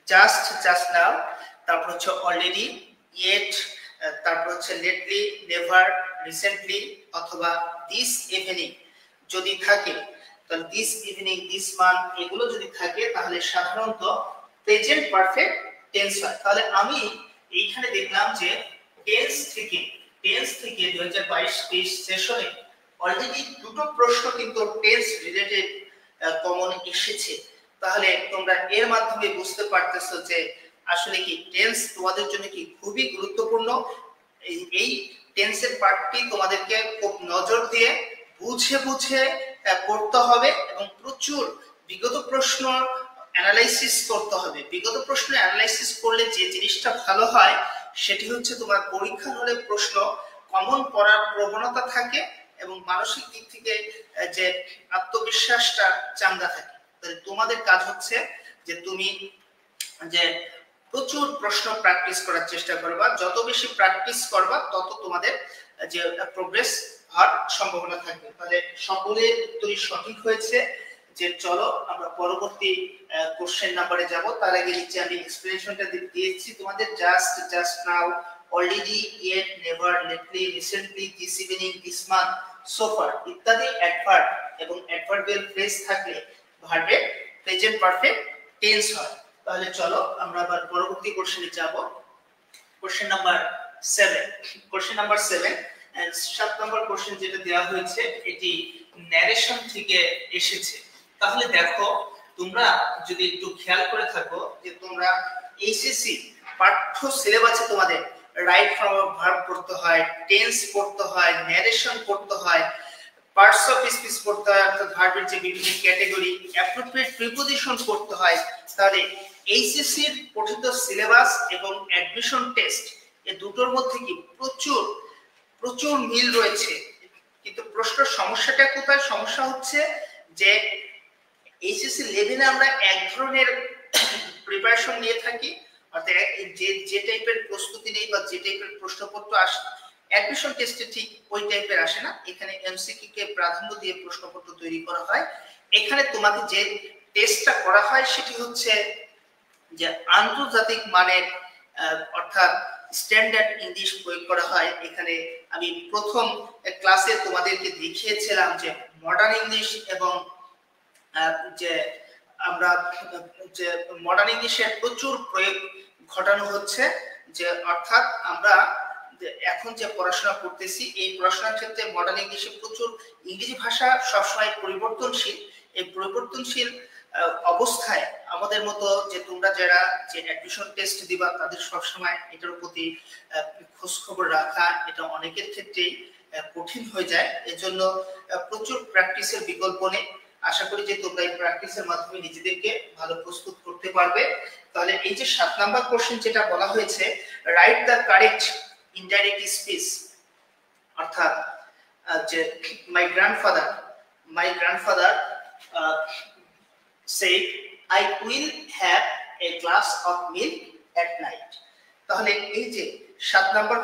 জাস্ট নাও, তারপর হচ্ছে অলরেডি, ইয়েট, তারপর হচ্ছে লেটলি, নেভার, রিসেন্টলি অথবা দিস ইভিনিং যদি থাকে, তাহলে দিস ইভিনিং, দিস মান্থ, এগুলো যদি থাকে তাহলে সাধারণত প্রেজেন্ট পারফেক্ট টেন্স হয়। তাহলে আমি এইখানে দেখলাম যে টেন্স থেকে 2022-23 সেশনে অলরেডি দুটো প্রশ্ন কিন্তু টেন্স রিলেটেড কমন এসেছে। তাহলে তোমরা এর মাধ্যমে বুঝতে পারতেছো যে আসলে কি টেন্স তোমাদের জন্য কি খুবই গুরুত্বপূর্ণ। এই টেন্সের পার্টটি তোমাদেরকে খুব নজর দিয়ে বুঝে পড়তে হবে এবং প্রচুর বিগত প্রশ্ন অ্যানালাইসিস করতে হবে। বিগত প্রশ্ন অ্যানালাইসিস করলে যে জিনিসটা ভালো হয় সেটি হচ্ছে তোমার পরীক্ষার হলে প্রশ্ন কমন পড়ার প্রবণতা থাকে এবং মানসিক দিক থেকে যে আত্মবিশ্বাসটা চাঙ্গা থাকে। তাহলে তোমাদের কাজ হচ্ছে যে তুমি যে প্রচুর প্রশ্ন প্র্যাকটিস করার চেষ্টা করবা। যত বেশি প্র্যাকটিস করবা তত তোমাদের যে প্রোগ্রেস হওয়ার সম্ভাবনা থাকবে। তাহলে সকলের উত্তরই সঠিক হয়েছে। যে চলো আমরা পরবর্তী কোশ্চেন নাম্বারে যাব। তার আগে নিচে আমি এক্সপ্লেনেশনটা দিয়েছি তোমাদের। Just now, already, yet, never, lately, recently, this evening, this month, so far ইত্যাদি অ্যাডভার্ব এবং অ্যাডভার্বিয়াল ফ্রেজ থাকলে ভার্বের প্রেজেন্ট পারফেক্ট টেন্স হয়। তাহলে চলো আমরা আবার পরবর্তী কোশ্চেনে যাব। কোশ্চেন নাম্বার 7 7 নম্বর কোশ্চেন যেটা দেওয়া হয়েছে এটি ন্যারেশন থেকে এসেছে। তাহলে দেখো তোমরা যদি একটু খেয়াল করে থাকো যে তোমরা এইচএসসি পাঠ্য সিলেবাসে তোমাদের রাইট ফর্ম অফ ভার্ব পড়তে হয়, টেন্স পড়তে হয়, ন্যারেশন পড়তে হয়, পার্টস অফ স্পিচ পড়তে হয়, অর্থাৎ ভার্বের যে বিভিন্ন ক্যাটাগরি, অ্যাপ্রোপ্রিয়েট প্রিপজিশন পড়তে হয়। তাহলে এইচএসসি এর পঠিত সিলেবাস এবং অ্যাডমিশন টেস্ট এই দুটোর মধ্যে কি প্রচুর মিল রয়েছে। কিন্তু প্রশ্নের সমস্যাটা কোথায়? সমস্যা হচ্ছে যে এইচএসসি লেভেলে আমরা এক ধরনের প্রিপারেশন নিয়ে থাকি, অর্থাৎ যে টাইপের প্রস্তুতি নেই বা যে টাইপের প্রশ্নপত্র আসে অ্যাডমিশন টেস্টে ঠিক ওই টাইপের আসে না। এখানে এমসিকিউ কে প্রাধান্য দিয়ে প্রশ্নপত্র তৈরি করা হয়। এখানে তোমাকে যে টেস্টটা করা হয় সেটি হচ্ছে যে আন্তর্জাতিক মানের অর্থাৎ স্ট্যান্ডার্ড ইংলিশ প্রয়োগ করা হয়। এখানে আমি প্রথম ক্লাসে তোমাদেরকে দেখিয়েছিলাম যে মডার্ন ইংলিশ এবং যে আমরা যে মডার্ন ইংলিশের প্রচুর প্রয়োগ ঘটানো হচ্ছে। যে অর্থাৎ আমরা এখন যে পড়াশোনা করতেছি এই পড়াশোনার ক্ষেত্রে মডার্ন ইংলিশে প্রচুর ইংরেজি ভাষা সবসময় পরিবর্তনশীল। এই পরিবর্তনশীল অবস্থায় আমাদের মতো যে তোমরা যারা যে অ্যাডমিশন টেস্ট দিবা তাদের সবসময় এটার প্রতি খোঁজ খবর রাখা এটা অনেকের ক্ষেত্রেই কঠিন হয়ে যায়। এজন্য প্রচুর প্র্যাকটিসের বিকল্প নেই। আশা করি যে তোমরা এই প্র্যাকটিসের মাধ্যমে নিজেদেরকে ভালো প্রস্তুত করতে পারবে। তাহলে এই যে 7 নাম্বার কোশ্চেন যেটা বলা হয়েছে, write the correct indirect speech, অর্থাৎ যে my grandfather said I will have a glass of milk at night। তাহলে এই যে 7 নাম্বার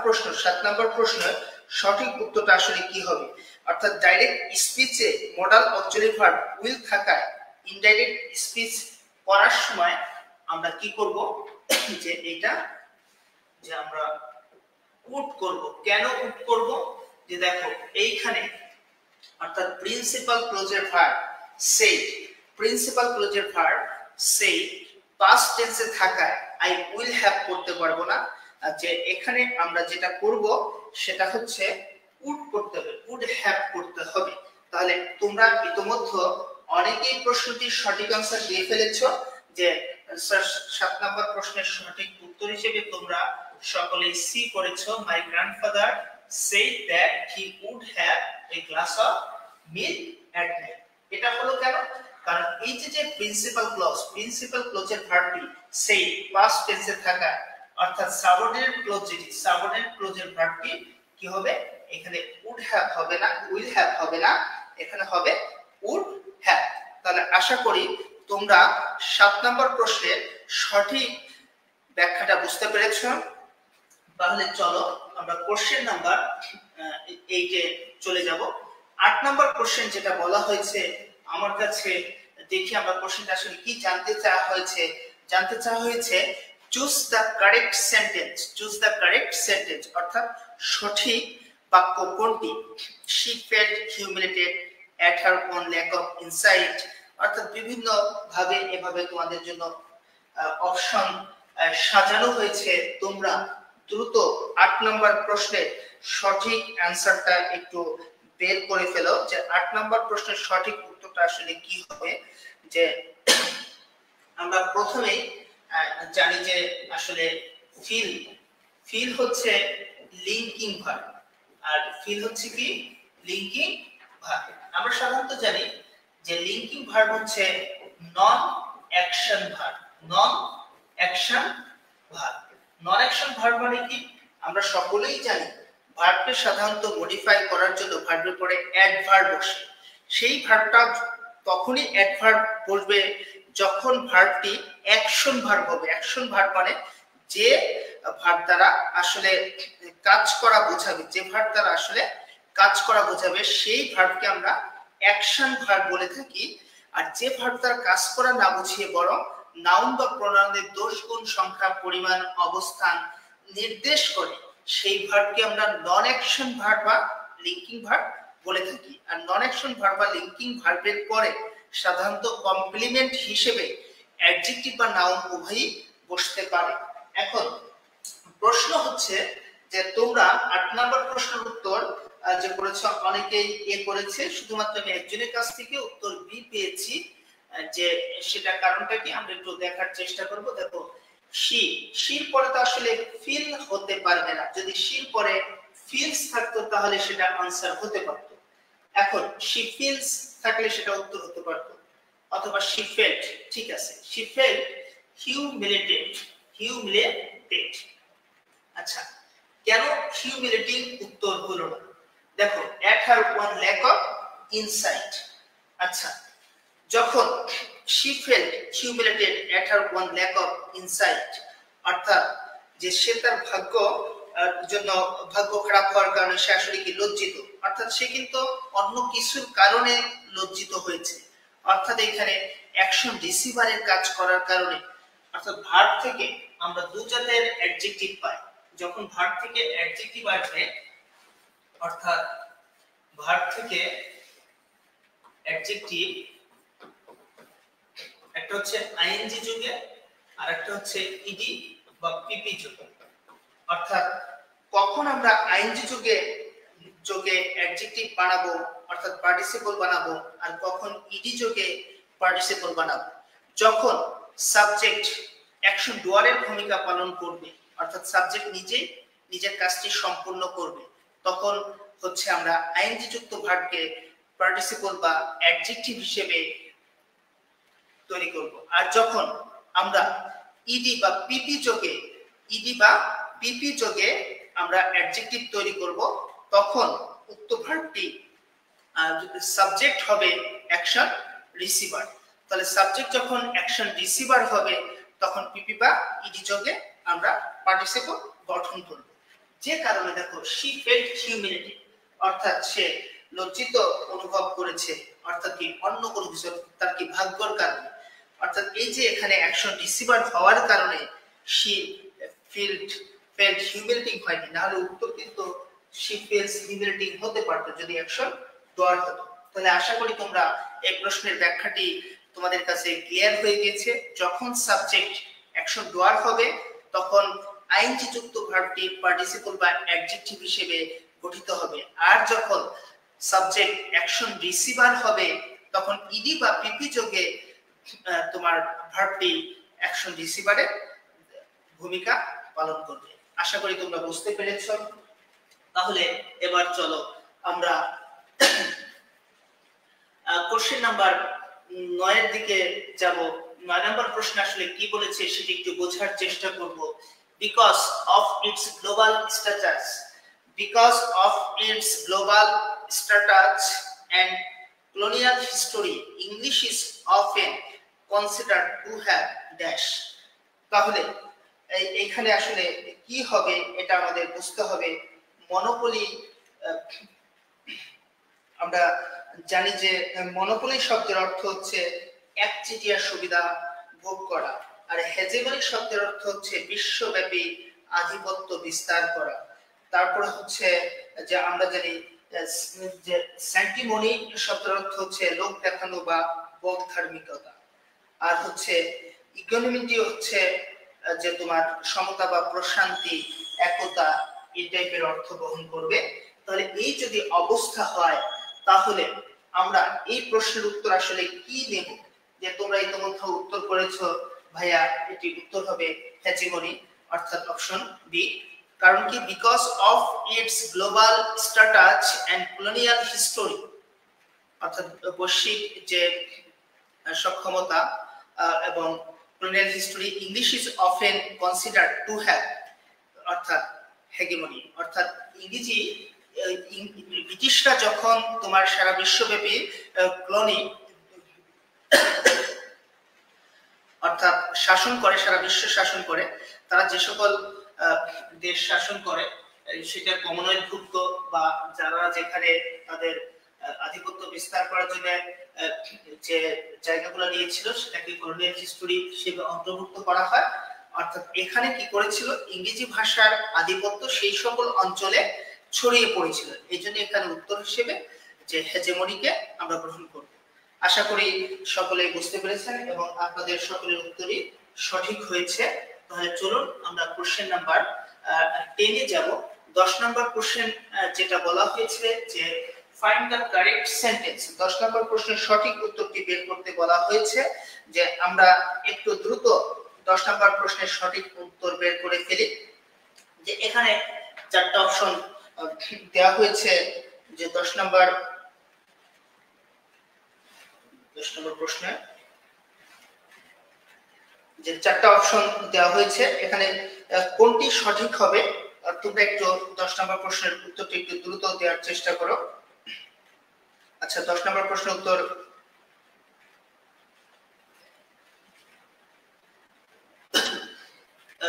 প্রশ্নের সঠিক উত্তরটা আসলে কি হবে? অর্থাৎ ডাইরেক্ট স্পিচে মডাল অক্সিলারি ভার্ব উইল থাকায় ইনডাইরেক্ট স্পিচ করার সময় আমরা কি করব, যে এটা যে আমরা উড করব। কেন উড করব? যে দেখো এইখানে অর্থাৎ প্রিন্সিপাল ক্লোজের ভার্ব সেই পাস্ট টেন্সে থাকায় আই উইল হ্যাভ করতে পারবো না। যে এখানে আমরা যেটা করব সেটা হচ্ছে উড করতে হবে, উড হ্যাভ করতে হবে। তাহলে তোমরা ইতিমধ্যে অনেকেই প্রশ্নটির সঠিক আনসার দিয়ে ফেলেছো। যে 7 নাম্বার প্রশ্নের সঠিক উত্তর হিসেবে তোমরা সকলেই সি করেছো, my grandfather said that he would have a glass of milk at night। এটা হলো কেন? কারণ এই যে প্রিন্সিপাল ক্লজের ভার্বটি সেই পাস্ট টেন্সে থাকা, অর্থাৎ সাবঅর্ডিনেট ক্লজের ভার্বটি কি হবে? এখানে would have হবে না, will have হবে না, এখানে হবে would have। তাহলে আশা করি তোমরা 7 নম্বর প্রশ্নের সঠিক ব্যাখ্যাটা বুঝতে পেরেছো। তাহলে চলো আমরা কোশ্চেন নাম্বার 8 এ চলে যাব। 8 নম্বর কোশ্চেন যেটা বলা হয়েছে আমার কাছে, দেখি আমরা কোশ্চেনটা আসলে কি জানতে চাওয়া হয়েছে চুজ দ্য কারেক্ট সেন্টেন্স, অর্থাৎ সঠিক বাক্য কোনটি? she felt humiliated at her own lack of insight। অর্থাৎ বিভিন্ন ভাবে এভাবে তোমাদের জন্য অপশন সাজানো হয়েছে। তোমরা দ্রুত 8 নম্বর প্রশ্নের সঠিক অ্যানসারটা একটু বের করে ফেলো, যে 8 নম্বর প্রশ্নের সঠিক উত্তরটা আসলে কি হবে। যে আমরা প্রথমেই জানি যে আসলে ফিল হচ্ছে লিংকিং ভার্ব, আর ফিল হচ্ছে কি লিংকিং ভার্ব। আমরা সাধারণত জানি যে লিংকিং ভার্ব হচ্ছে নন অ্যাকশন ভার্ব মানে কি? আমরা সকলেই জানি ভার্বকে সাধারণত মডিফাই করার জন্য ভার্বের পরে অ্যাডভার্ব বসে। সেই ভার্বটা তখনই অ্যাডভার্ব বসবে যখন ভার্বটি অ্যাকশন ভার্ব হবে। অ্যাকশন ভার্ব মানে যে ভার্ব দ্বারা আসলে কাজ করা বোঝাবে, সেই ভার্বকে আমরা অ্যাকশন ভার্ব বলে থাকি। আর যে ভার্ব দ্বারা কাজ করা না বুঝিয়ে বরং নাউন বা প্রোনাউনের দোষ, গুণ, সংখ্যা, পরিমাণ, অবস্থান নির্দেশ করে, সেই ভার্বকে আমরা নন অ্যাকশন ভার্ব বা লিংকিং ভার্ব বলে থাকি। আর নন অ্যাকশন ভার্ব বা লিংকিং ভার্বের পরে সাধারণত কমপ্লিমেন্ট হিসেবে অ্যাডজেক্টিভ বা নাউন উভয়ই বসতে পারে। এখন প্রশ্ন হচ্ছে যে তোমরা 8 নম্বর প্রশ্নের উত্তর যে করেছো অনেকেই করেছে, শুধুমাত্র আমি একজনের কাছ থেকে উত্তর বি পেয়েছি। যে সেটা কারণটা কি আমরা একটু দেখার চেষ্টা করব। দেখো শির পরে তো আসলে ফিল হতে পারবে না, যদি শির পরে ফিলস থাকতো তাহলে সেটা আনসার হতে পারতো। এখন শি ফিলস থাকলে সেটা উত্তর হতে পারতো, অথবা শি ফেল্ট। ঠিক আছে, শি ফেল্ট হিউমিলেটেড। আচ্ছা, কেন হিউমিলেটিং উত্তর হলো না? দেখো at her one lack of insight। আচ্ছা, যখন she felt humiliated at her one lack of insight, অর্থাৎ যে সে তার ভাগ্য খারাপ হওয়ার কারণে সে আসলে কি লজ্জিত, অর্থাৎ সে কিন্তু অন্য কিছুর কারণে লজ্জিত হয়েছে। অর্থাৎ এখানে অ্যাকশন রিসিভারের কাজ করার কারণে, অর্থাৎ ভার্ব থেকে আমরা দু জাতের অ্যাডজেক্টিভ পাই। যখন ভার্ব থেকে অ্যাডজেক্টিভ আসবে, অর্থাৎ ভার্ব থেকে অ্যাডজেক্টিভ একটা হচ্ছে আইএনজি যুগে আর একটা হচ্ছে ইডি বা পিপি যুগে। অর্থাৎ কখন আমরা আইএনজি যুগে অ্যাডজেক্টিভ বানাবো অর্থাৎ পার্টিসিপল বানাবো, আর কখন ইডি যুগে পার্টিসিপল বানাবো? যখন সাবজেক্ট অ্যাকশন ডুয়ারের ভূমিকা পালন করবে, অর্থাৎ সাবজেক্ট নিজের কাজটি সম্পূর্ণ করবে, তখন হচ্ছে আমরা আইএনজি যুক্ত ভার্বকে পার্টিসিপল বা অ্যাডজেক্টিভ হিসেবে তৈরি করব। আর যখন আমরা ইডি বা পিপি যোগে আমরা অ্যাডজেক্টিভ তৈরি করব, তখন উক্ত ভার্বটি সাবজেক্ট হবে অ্যাকশন রিসিভার। তাহলে সাবজেক্ট যখন অ্যাকশন রিসিভার হবে তখন পিপি বা ইডি যোগে আমরা পার্টিসিপল গঠন করব। যে কারণে দেখো শি ফেল্ট হিউমিলিটি, অর্থাৎ সে লজ্জিত অনুভব করেছে, অর্থাৎ কি অন্য কোনো কিছু, তার কি ভাগ্যর কারণে, অর্থাৎ এই যে এখানে অ্যাকশন রিসিভার হওয়ার কারণে শি ফেল্ট হিউমিলিটি হয়নি, না হলে উত্তর কিন্তু শি ফেলস হিউমিলিটি হতে পারতো যদি অ্যাকশন ডোয়ার হতো। তাহলে আশা করি তোমরা এই প্রশ্নের ব্যাখ্যাটি তোমাদের কাছে ক্লিয়ার হয়ে গেছে। যখন সাবজেক্ট অ্যাকশন ডোয়ার হবে তখন আইএনজি যুক্ত ভার্বটি পার্টিসিপল বা অ্যাডজেক্টিভ হিসেবে গঠিত হবে। আর যখন সাবজেক্ট অ্যাকশন রিসিভার হবে তখন ইডি বা পিপি যোগে তোমার ভার্বটি অ্যাকশন রিসিভারের ভূমিকা পালন করবে। আশা করি তোমরা বুঝতে পেরেছো। তাহলে এবার চলো আমরা কোশ্চেন নাম্বার 9 এর দিকে যাব। 9 নম্বর প্রশ্ন আসলে কি বলেছে সেটা একটু বোঝার চেষ্টা করব। Because of its global status and colonial history, English is often considered to have dash. তাহলে এইখানে আসলে কি হবে এটা আমাদের বুঝতে হবে। মনোপলি, আমরা জানি যে মনোপলি শব্দের অর্থ হচ্ছে একচেটিয়া সুবিধা ভোগ করা, আর হেজেমনি শব্দের অর্থ হচ্ছে বিশ্বব্যাপী আধিপত্য বিস্তার করা। তারপরে হচ্ছে যে আমরা জানি যে স্যান্টিমনি শব্দের অর্থ হচ্ছে লোক দেখানো বা বোধ ধার্মিকতা, আর হচ্ছে ইকোনমিটি হচ্ছে যে তোমার সমতা বা প্রশান্তি, একতা, এই টাইপের অর্থ বহন করবে। তাহলে এই যদি অবস্থা হয় তাহলে আমরা এই প্রশ্নের উত্তর আসলে কি নেব? যে তোমরা ইতিমধ্যে উত্তর করেছো ভাইয়া, এটি উত্তর হবে হেজিমনি, অর্থাৎ অপশন বি। কারণ কি, because of its global status and colonial history, অর্থাৎ বৈশ্বিক যে সক্ষমতা এবং colonial history, English is often considered to have, অর্থাৎ হেগেমনি, অর্থাৎ ইংরেজি ব্রিটিশরা যখন তোমার সারা বিশ্বব্যাপী কলোনি অর্থাৎ শাসন করে, সারা বিশ্ব শাসন করে, তারা যে সকল দেশ শাসন করে সেটা কমনওয়েলথভুক্ত বা যারা যেখানে তাদের আধিপত্য বিস্তার করার জন্য যে জায়গাগুলো নিয়েছিল সেটাকে কলোনিয়াল হিস্টোরি হিসেবে অন্তর্ভুক্ত করা হয়। অর্থাৎ এখানে কি করেছিল, ইংরেজি ভাষার আধিপত্য সেই সকল অঞ্চলে ছড়িয়ে পড়েছিল। এই জন্য এখানে উত্তর হিসেবে যে হেজেমনিকে আমরা গ্রহণ করব। আশা করি সকলেই বুঝতে পেরেছেন এবং আপনাদের সকলের উত্তরই সঠিক হয়েছে। তাহলে চলুন আমরা কোশ্চেন নাম্বার 10 এ যাব। 10 নম্বর কোশ্চেন যেটা বলা হয়েছে যে ফাইন্ড দ্য কারেক্ট সেন্টেন্স, 10 নম্বর প্রশ্নের সঠিক উত্তরটি বের করতে বলা হয়েছে। যে আমরা একটু দ্রুত 10 নম্বর প্রশ্নের সঠিক উত্তর বের করে ফেলি। যে এখানে চারটা অপশন দেওয়া হয়েছে। যে 10 নম্বর প্রশ্নে যে চারটা অপশন দেওয়া হয়েছে, এখানে কোনটি সঠিক হবে? তোমরা একটু 10 নম্বর প্রশ্নের উত্তরটি একটু দ্রুত দেওয়ার চেষ্টা করো। আচ্ছা, 10 নম্বর প্রশ্নের উত্তর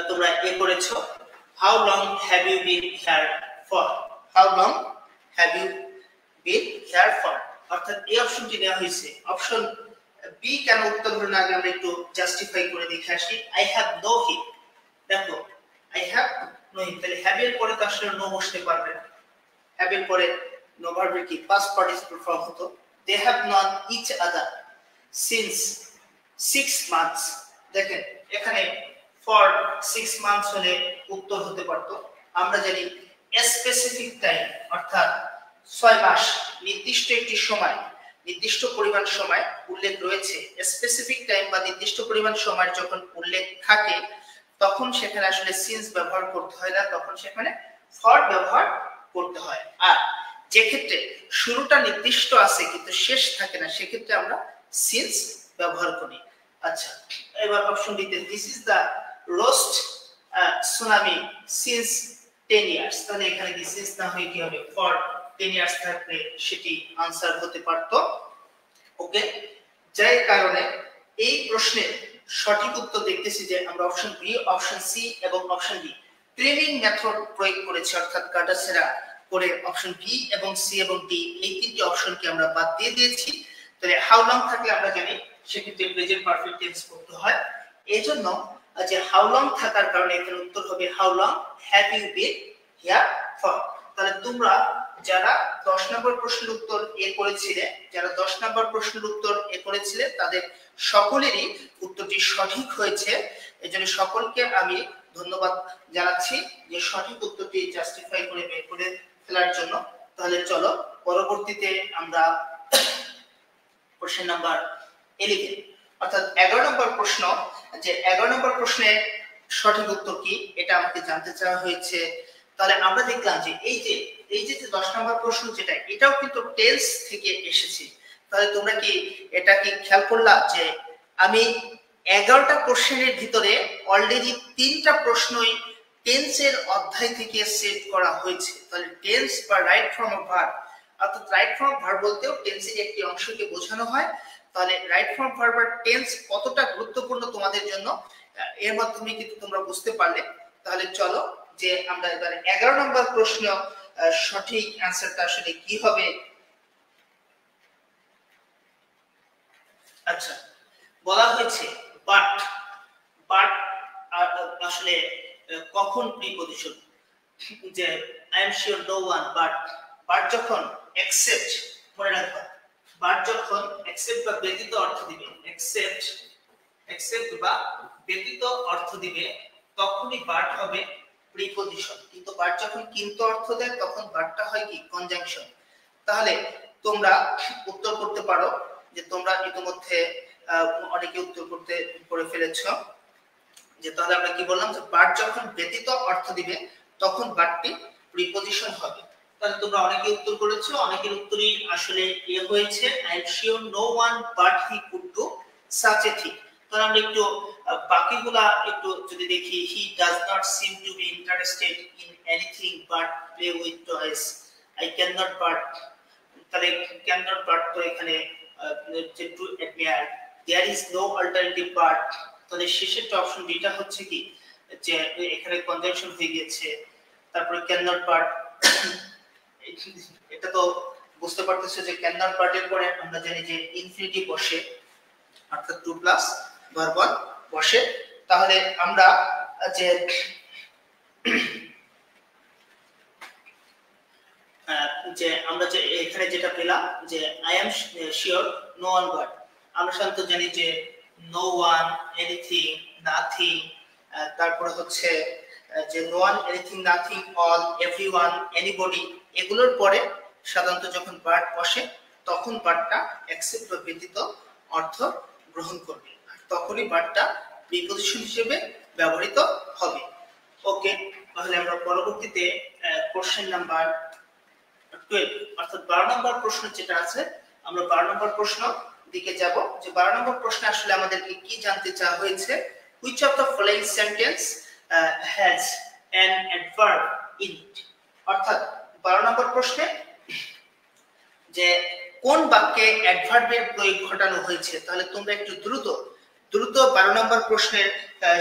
তোমরা এ করেছো, how long have you been here for, how long have you been here for, অর্থাৎ এই অপশনটি নেওয়া হয়েছে। অপশন বি কেন উত্তর হলো না, আগে আমরা একটু জাস্টিফাই করে দেখে আসি। আই হ্যাভ নো হিম, দেখো আই হ্যাভ নো হিম, তাহলে হ্যাভ এর পরে তো আসলে নো বসতে পারবে না। হ্যাভ এর পরে নো ভার্বের কি পাস্ট পার্টিসিপল ফর্ম হতো। They have known each other since 6 months, দেখেন এখানে ফর 6 মান্থস হলে উত্তর হতে পারতো। আমরা জানি স্পেসিফিক টাইম, অর্থাৎ 6 মাস, নির্দিষ্ট একটি সময়, নির্দিষ্ট পরিমাণ সময় উল্লেখ রয়েছে। স্পেসিফিক টাইম বা নির্দিষ্ট পরিমাণ সময় যখন উল্লেখ থাকে তখন সেখানে আসলে সিন্স ব্যবহার করতে হয় না, তখন সেখানে ফর ব্যবহার করতে হয়। আর যে ক্ষেত্রে শুরুটা নির্দিষ্ট আছে কিন্তু শেষ থাকে না সেক্ষেত্রে আমরা সিন্স ব্যবহার করি। আচ্ছা, এবার অপশন ডিতে this is the worst tsunami since 10 years, তাহলে এখানে কি সিন্স না হয়ে কি হবে ফর 10 ইয়ার্স থাকলে সেটি আনসার হতে পারত। ওকে, যার কারণে এই প্রশ্নের সঠিক উত্তর দেখতেছি যে আমরা অপশন বি, অপশন সি এবং অপশন ডি ট্রেনিং মেথড প্রয়োগ করেছি, অর্থাৎ কাটাছেঁড়া করে অপশন বি এবং সি এবং ডি এই তিনটি অপশনকে আমরা বাদ দিয়ে দিয়েছি। তাহলে হাউ লং থাকলে আমরা জানি সেক্ষেত্রে প্রেজেন্ট পারফেক্ট টেন্স করতে হয়। এজন্য যে হাউ লং থাকার কারণে এখানে উত্তর হবে how long have you been here for. তাহলে তোমরা যারা 10 নম্বর প্রশ্নের উত্তর এ করেছিলে, যারা 10 নম্বর প্রশ্নের উত্তর এ করেছিলে তাদের সকলেরই উত্তরটি সঠিক হয়েছে। এজন্য সকলকে আমি ধন্যবাদ জানাচ্ছি যে সঠিক উত্তরটি জাস্টিফাই করে বের করে ফেলার জন্য। তাহলে চলো পরবর্তীতে আমরা কোশ্চেন নাম্বার 11 অর্থাৎ 11 নম্বর প্রশ্ন, যে 11 নম্বর প্রশ্নের সঠিক উত্তর কি এটা আমাকে জানতে চাওয়া হয়েছে। তাহলে আমরা দেখলাম যে এই যে 10 নম্বর প্রশ্ন যেটা এটাও কিন্তু টেন্স থেকে এসেছে। তাহলে তোমরা কি এটা কি খেয়াল করলা যে আমি 11টা কোশ্চেনের ভিতরে অলরেডি 3টা প্রশ্নই টেন্সের অধ্যায় থেকে সেট করা হয়েছে। তাহলে টেন্স বা রাইট ফর্ম অফ ভার্ব, অর্থাৎ রাইট ফর্ম অফ ভার্ব বলতেও টেন্সের একটি অংশকে বোঝানো হয়। তাহলে রাইট ফর্ম ভার্ব আর টেন্স কতটা গুরুত্বপূর্ণ তোমাদের জন্য এর মাধ্যমে কিন্তু তোমরা বুঝতে পারলে। তাহলে চলো যে আমরা এবারে 11 নম্বর প্রশ্ন সঠিক অ্যানসারটা আসলে কি হবে। আচ্ছা, বলা হয়েছে বাট আসলে কখন প্রিপজিশন, যে I am sure no one but যখন এক্সেপ্ট, মনে রাখবা বাট যখন এক্সেপ্ট বা ব্যতীত অর্থ দিবে, এক্সেপ্ট বা ব্যতীত অর্থ দিবে তখনই বাট হবে প্রিপজিশন। কিন্তু বাট যখন কিন্তু অর্থ দেয় তখন বাটটা হয় কি কনজাংশন। তাহলে তোমরা উত্তর করতে পারো যে তোমরা ইতিমধ্যে অনেকে উত্তর করে ফেলেছো যে তাহলে আমরা কি বললাম যে বাট যখন ব্যতীত অর্থ দিবে তখন বাটটি প্রিপজিশন হবে। তাহলে তোমরা অনেকে উত্তর করেছো, অনেকের উত্তরই আসলে হয়েছে I am sure no one but he could do such a thing. তাহলে আমরা একটু বাকিগুলা একটু যদি দেখি, he does not seem to be interested in anything but play with toys, I can not but, তাহলে ক্যান নট বাট তো এখানে যে to admire, there is no alternative but, তাহলে শেষের অপশন ডিটা হচ্ছে কি যে এখানে কনজাংশন হয়ে গেছে। তারপরে ক্যান নট বাট, এটা তো বুঝতে পারতেছো যে ক্যান নট বাট এর পরে আমরা জানি যে ইনফিনিটিভ বসে, অর্থাৎ টু প্লাস ভার্ব বসে। তাহলে আমরা যে এখানে যেটা পেলাম যে I am sure no one but, আমরা সাধারণত জানি যে নো ওয়ান, এনিথিং, নাথিং, তারপরে হচ্ছে যে no one, anything, nothing, all, everyone, anybody, এগুলোর পরে সাধারণত যখন বাট বসে তখন বাটটা এক্সেপ্ট বা ব্যতীত অর্থ গ্রহণ করবে, তখনই বাটটা প্রিপজিশন হিসেবে ব্যবহৃত হবে। ওকে, তাহলে আমরা পরবর্তীতে কোশ্চেন নাম্বার 12 অর্থাৎ 12 নম্বর প্রশ্ন যেটা আছে আমরা 12 নম্বর প্রশ্ন দিকে যাব। যে 12 নম্বর প্রশ্নে আসলে আমাদেরকে কি জানতে চাওয়া হয়েছে, which of the following sentence has an adverb in it, অর্থাৎ 12 নম্বর প্রশ্নে যে কোন বাক্যে অ্যাডভার্বের প্রয়োগ ঘটানো হয়েছে। তাহলে তোমরা একটু দ্রুত 12 নম্বর প্রশ্নের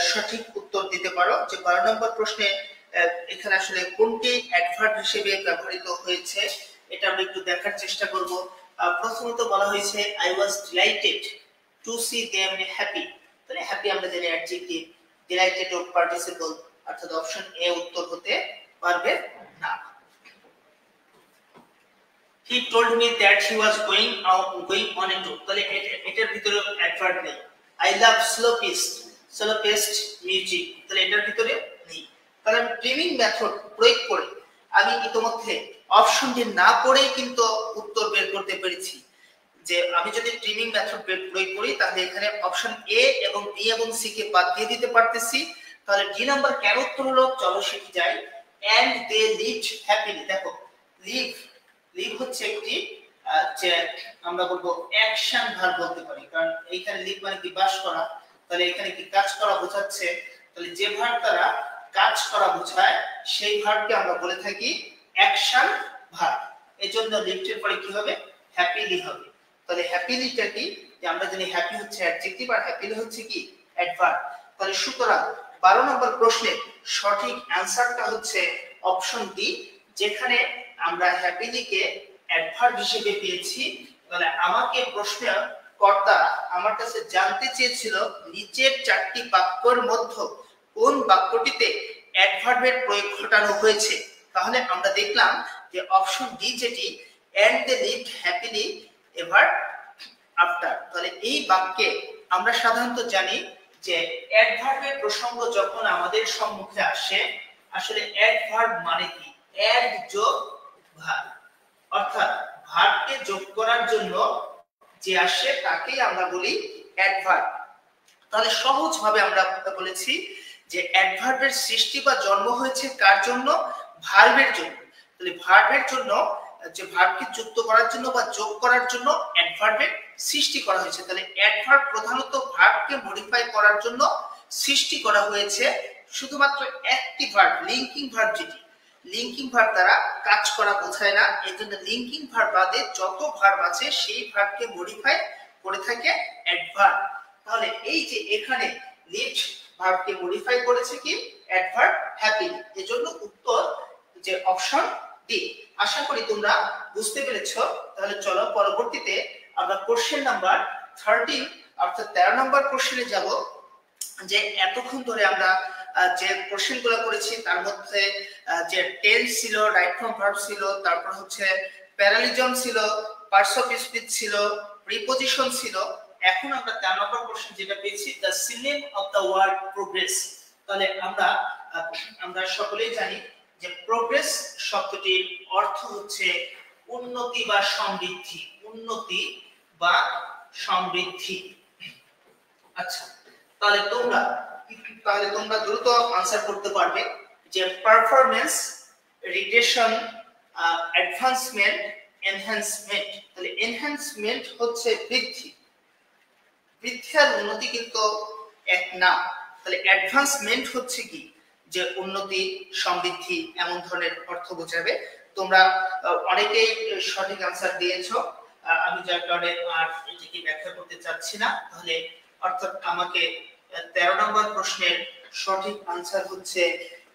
সঠিক উত্তর দিতে পারো যে 12 নম্বর প্রশ্নে এখানে আসলে কোনটি অ্যাডভার্ব হিসেবে ব্যবহৃত হয়েছে এটা আমরা একটু দেখার চেষ্টা করব। প্রথমত বলা হয়েছে I was delighted to see them happy, তাহলে হ্যাপি আমরা জানি অ্যাডজেক্টিভ, ডিলাইটেড ও পার্টিসিপল, অর্থাৎ অপশন এ উত্তর হতে পারবে না। He told me that he was going on a tour, তাহলে এটার ভিতরে অ্যাডভার্ব নেই। I love slow paced music, তাহলে এটার ভিতরে নেই। কারণ ট্রিমিং মেথড প্রয়োগ করে আমি ইতিমধ্যে অপশন ডি না পড়েই কিন্তু উত্তর বের করতে পেরেছি। যে আমি যদি ট্রিমিং মেথড প্রয়োগ করি তাহলে এখানে অপশন এ এবং বি এবং সি কে বাদ দিয়ে দিতে পারতেছি। তাহলে ডি নাম্বার কেন উত্তর হলো, চলো শিখে যাই। and they lived happily, দেখো লিভ হচ্ছে একটি যে আমরা বলবো অ্যাকশন ভার্ব বলতে পারি, কারণ এইখানে লিভ মানে কি বাস করা, তাহলে এখানে কি কাজ করা বোঝাচ্ছে, তাহলে যে ভার্ব দ্বারা কাজ করা বোঝায় সেই ভার্বকে আমরা বলে থাকি অ্যাকশন ভার্ব। এজন্য লিভের পরে কি হবে, হ্যাপিলি হবে। তাহলে হ্যাপিলিটা কি, যে আমরা জানি হ্যাপি হচ্ছে অ্যাডজেক্টিভ আর হ্যাপিলি হচ্ছে কি অ্যাডভার্ব। তাহলে সুতরাং 12 নম্বর প্রশ্নের সঠিক অ্যানসারটা হচ্ছে অপশন ডি, যেখানে আমরা হ্যাপিলিকে অ্যাডভার্ব হিসেবে পেয়েছি। তাহলে আমাকে প্রশ্নের কর্তা আমার কাছে জানতে চেয়েছিল নিচের 4টি বাক্যের মধ্যে কোন বাক্যটিতে অ্যাডভার্বের প্রয়োগ ঘটানো হয়েছে। তাহলে আমরা দেখলাম যে অপশন ডি যেটি, and they lived happily ever after, তাহলে এই বাক্যে আমরা সাধারণত জানি যে অ্যাডভার্বের প্রসঙ্গ যখন আমাদের সম্মুখে আসে, আসলে অ্যাডভার্ব মানে কি, অ্যাড যোগ ভার্ব, অর্থাৎ ভার্বকে যোগ করার জন্য যে আসে তাকেই আমরা বলি অ্যাডভার্ব। তাহলে সহজভাবে আমরা বলেছি যে অ্যাডভার্বের সৃষ্টি বা জন্ম হয়েছে কার জন্য, ভার্বের জন্য। তাহলে ভার্বের জন্য, যে ভার্বকে যুক্ত করার জন্য বা যোগ করার জন্য অ্যাডভার্বের সৃষ্টি করা হয়েছে। তাহলে অ্যাডভার্ব প্রধানত ভার্বকে মডিফাই করার জন্য সৃষ্টি করা হয়েছে। শুধুমাত্র একটি ভার্ব, লিঙ্কিং ভার্ব, যেটি লিঙ্কিং ভার্ব দ্বারা কাজ করা বোঝায় না, এজন্য লিঙ্কিং ভার্ব বাদে যত ভার্ব আছে সেই ভার্বকে মডিফাই করে থাকে অ্যাডভার্ব। তাহলে এই যে এখানে লিভড ভার্বকে মডিফাই করেছে কি অ্যাডভার্ব হ্যাপিলি, এজন্য উত্তর যে অপশন ডি। আশা করি তোমরা বুঝতে পেরেছো। তাহলে চলো পরবর্তীতে আমরা কোশ্চেন নাম্বার 13 অর্থাৎ 13 নম্বর কোশ্চেনে যাব। যে এতক্ষণ ধরে আমরা যে কোশ্চেনগুলো করেছি তার মধ্যে যে টেন্স ছিল, রাইট ফ্রম ভার্ব ছিল, তারপর হচ্ছে প্যারালিজম ছিল, পার্টস অফ স্পিচ ছিল, প্রিপজিশন ছিল। এখন আমরা 13 নম্বর কোশ্চেন যেটা পেয়েছি, the synonym of the word progress. তাহলে আমরা সকলেই জানি যে প্রোগ্রেস শব্দটির অর্থ হচ্ছে উন্নতি বা সমৃদ্ধি, উন্নতি বা সমৃদ্ধি। আচ্ছা, তাহলে তোমরা দ্রুত আনসার করতে পারবে যে পারফরম্যান্স, রিগ্রেশন, অ্যাডভান্সমেন্ট, এনহ্যান্সমেন্ট। তাহলে এনহ্যান্সমেন্ট হচ্ছে বৃদ্ধি, বৃদ্ধি আর উন্নতি কিন্তু এক নাম। তাহলে অ্যাডভান্সমেন্ট হচ্ছে কি, যে উন্নতি, সমৃদ্ধি এমন ধরনের অর্থ বোঝাবে। তোমরা অনেকেই সঠিক আনসার দিয়েছো, আমি যার কারণে আর এটিকে ব্যাখ্যা করতে চাচ্ছি না। তাহলে অর্থাৎ আমাকে 13 নম্বর প্রশ্নের সঠিক আনসার হচ্ছে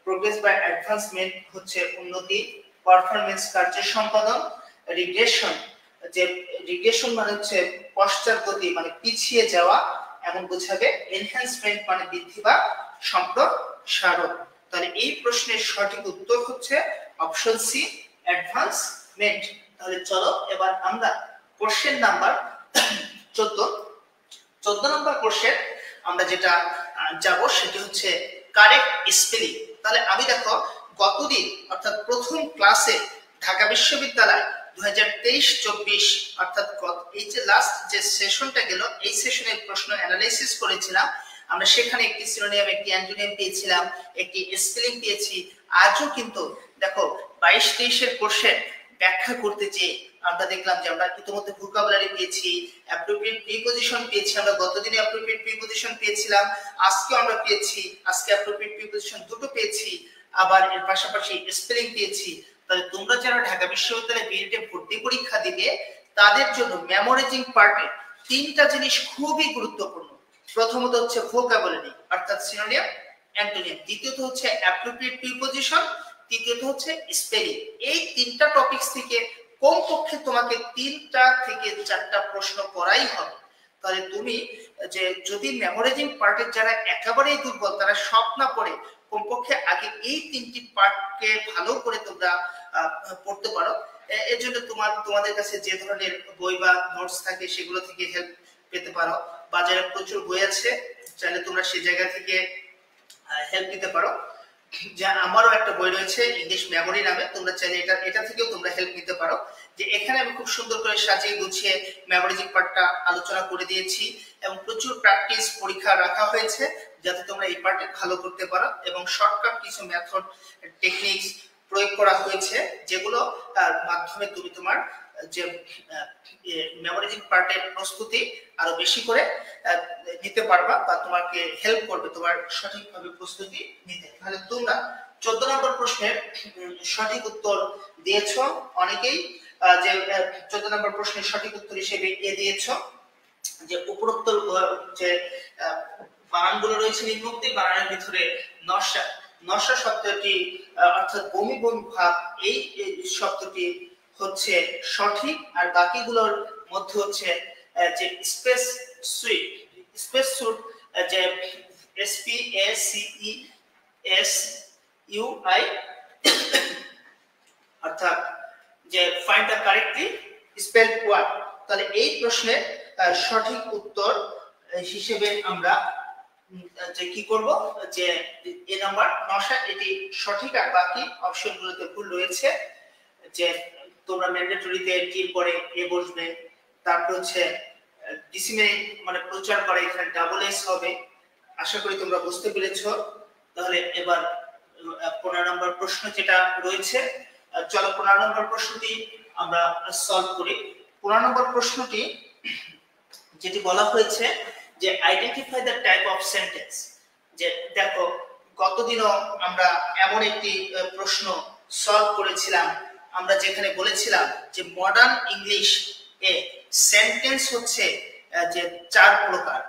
প্রোগ্রেস বা অ্যাডভান্সমেন্ট হচ্ছে উন্নতি, পারফরম্যান্স কার্য সম্পাদন, রিগ্রেশন, যে রিগ্রেশন মানে হচ্ছে পশ্চাৎগতি মানে পিছিয়ে যাওয়া এমন বোঝাবে, এনহ্যান্সমেন্ট মানে বৃদ্ধি বা সম্প্রসারণ। তাহলে এই প্রশ্নের সঠিক উত্তর হচ্ছে অপশন সি, অ্যাডভান্সমেন্ট। তাহলে চলো এবার আমরা কোশ্চেন নাম্বার 14 নম্বর কোশ্চেন আমরা যেটা যাব সেটি হচ্ছে কারেক্ট স্পেলিং। তাহলে আমি দেখো গতদিন অর্থাৎ প্রথম ক্লাসে ঢাকা বিশ্ববিদ্যালয় 2023-24 অর্থাৎ এই যে লাস্ট যে সেশনটা গেল, এই সেশনের প্রশ্ন অ্যানালাইসিস করেছিলাম আমরা। সেখানে একটি সিনোনিম, একটি অ্যান্টোনিম পেয়েছিলাম, একটি স্পেলিং পেয়েছি। আজও কিন্তু দেখো 22-23 এর কোশ্চেন ব্যাখ্যা করতে যে আমরা দেখলাম যে আমরা ইতিমধ্যে ভোকাবুলারি পেয়েছি, অ্যাপ্রোপ্রিয়েট প্রিপজিশন পেয়েছি। আমরা গতদিনে অ্যাপ্রোপ্রিয়েট প্রিপজিশন পেয়েছিলাম, আজকে আমরা পেয়েছি, আজকে অ্যাপ্রোপ্রিয়েট প্রিপজিশন দুটো পেয়েছি, আবার এর পাশাপাশি স্পেলিং পেয়েছি। তাহলে তোমরা যারা ঢাকা বিশ্ববিদ্যালয়ে বিএড ভর্তি পরীক্ষা দিবে তাদের জন্য মেমোরাইজিং পার্টে 3টা জিনিস খুবই গুরুত্বপূর্ণ। প্রথমত হচ্ছে ভোকাবুলারি অর্থাৎ সিনোনিম, অ্যান্টোনিম, দ্বিতীয়ত হচ্ছে অ্যাপ্রোপ্রিয়েট প্রিপজিশন, তৃতীয়ত হচ্ছে স্পেলিং। এই 3টা টপিকস থেকে কমপক্ষে তোমাকে 3টা থেকে 4টা প্রশ্ন করাই হবে। তাহলে তুমি যে যদি মেমোরাইজিং পার্টের যারা একেবারেই দুর্বল তারা সব না পড়ে কমপক্ষে আগে এই 3টি পার্টকে ভালো করে তোমরা পড়তে পারো। এর জন্য তোমাদের কাছে যে ধরনের বই বা নোটস থাকে সেগুলো থেকে হেল্প পেতে পারো। বাজারে প্রচুর বই আছে, চাইলে তোমরা সেই জায়গা থেকে হেল্প নিতে পারো। যা আমারও একটা বই রয়েছে ইংলিশ মেমোরি নামে, তোমরা চাইলে এটা থেকেও তোমরা হেল্প নিতে পারো। যে এখানে আমি খুব সুন্দর করে সাজিয়ে গুছিয়ে মেমোরাইজিং পার্টটা আলোচনা করে দিয়েছি এবং প্রচুর প্র্যাকটিস পরীক্ষা রাখা হয়েছে যাতে তোমরা এই পার্টে ভালো করতে পারো এবং শর্টকাট কিছু মেথড, টেকনিক্স, প্রয়োগ করা হয়েছে, যেগুলো মাধ্যমে তুমি তোমার যে মেমোরাইজিং পার্টের প্রস্তুতি আরো বেশি করে নিতে পারবা বা তোমাকে হেল্প করবে তোমার সঠিকভাবে প্রস্তুতি নিতে। তাহলে তোমরা 14 নম্বর প্রশ্নের সঠিক উত্তর দিয়েছ অনেকেই। যে 14 নম্বর প্রশ্নের সঠিক উত্তর হিসেবে এ দিয়েছ যে উপরোক্ত যে বানানগুলো রয়েছে নিম্নোক্ত বানানের ভিতরে নশা নশা শব্দটি অর্থাৎ বমি বমি ভাব এই শব্দটি হচ্ছে সঠিক, আর বাকিগুলোর মধ্যে হচ্ছে যে স্পেস সুইট যে SPACESUI অর্থাৎ যে find the correctly spelled word. তাহলে এই প্রশ্নের সঠিক উত্তর হিসেবে আমরা যে কি করব যে এ নাম্বার নশা এটি সঠিক, আর বাকি অপশনগুলোতে ভুল রয়েছে। যে তোমরা ম্যান্ডেটরিতে টির পরে এ বসবে, তারপর হচ্ছে ডিসিমিনেট মানে প্রচার করে এখানে ডাবল এস হবে। আশা করি তোমরা বুঝতে পেরেছো। তাহলে এবার 15 নম্বর প্রশ্ন যেটা রয়েছে, চলো 15 নম্বর প্রশ্নটি আমরা সলভ করি। 15 নম্বর প্রশ্নটি যেটি বলা হয়েছে যে identify the type of sentence. যে দেখো গতদিনও আমরা এমন একটি প্রশ্ন সলভ করেছিলাম, আমরা যেখানে বলেছিলাম যে মডার্ন ইংলিশ এ সেন্টেন্স হচ্ছে যে 4 প্রকার।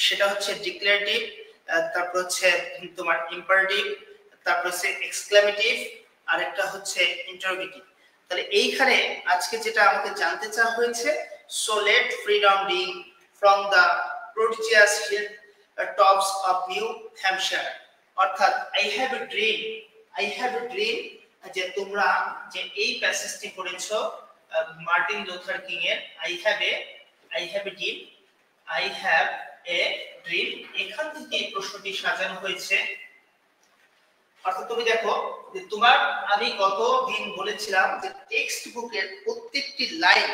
সেটা হচ্ছে ডিক্লারেটিভ, তারপর হচ্ছে তোমার ইম্পারেটিভ, তারপর হচ্ছে এক্সক্লেমেটিভ, আর একটা হচ্ছে ইন্টারোগেটিভ। তাহলে এইখানে আজকে যেটা আমাকে জানতে চাওয়া হয়েছে, সো লেট ফ্রিডম বিং from the prodigious hilltops of New Hampshire, অর্থাৎ I have a dream যে তোমরা যে এই প্যাসেজটি পড়েছো মার্টিন লুথার কিং এর I have a dream, এখান থেকে এই প্রশ্নটি সাজানো হয়েছে। অর্থাৎ তুমি দেখো যে তোমার আমি গত দিন বলেছিলাম যে টেক্সট বুকের প্রত্যেকটি লাইন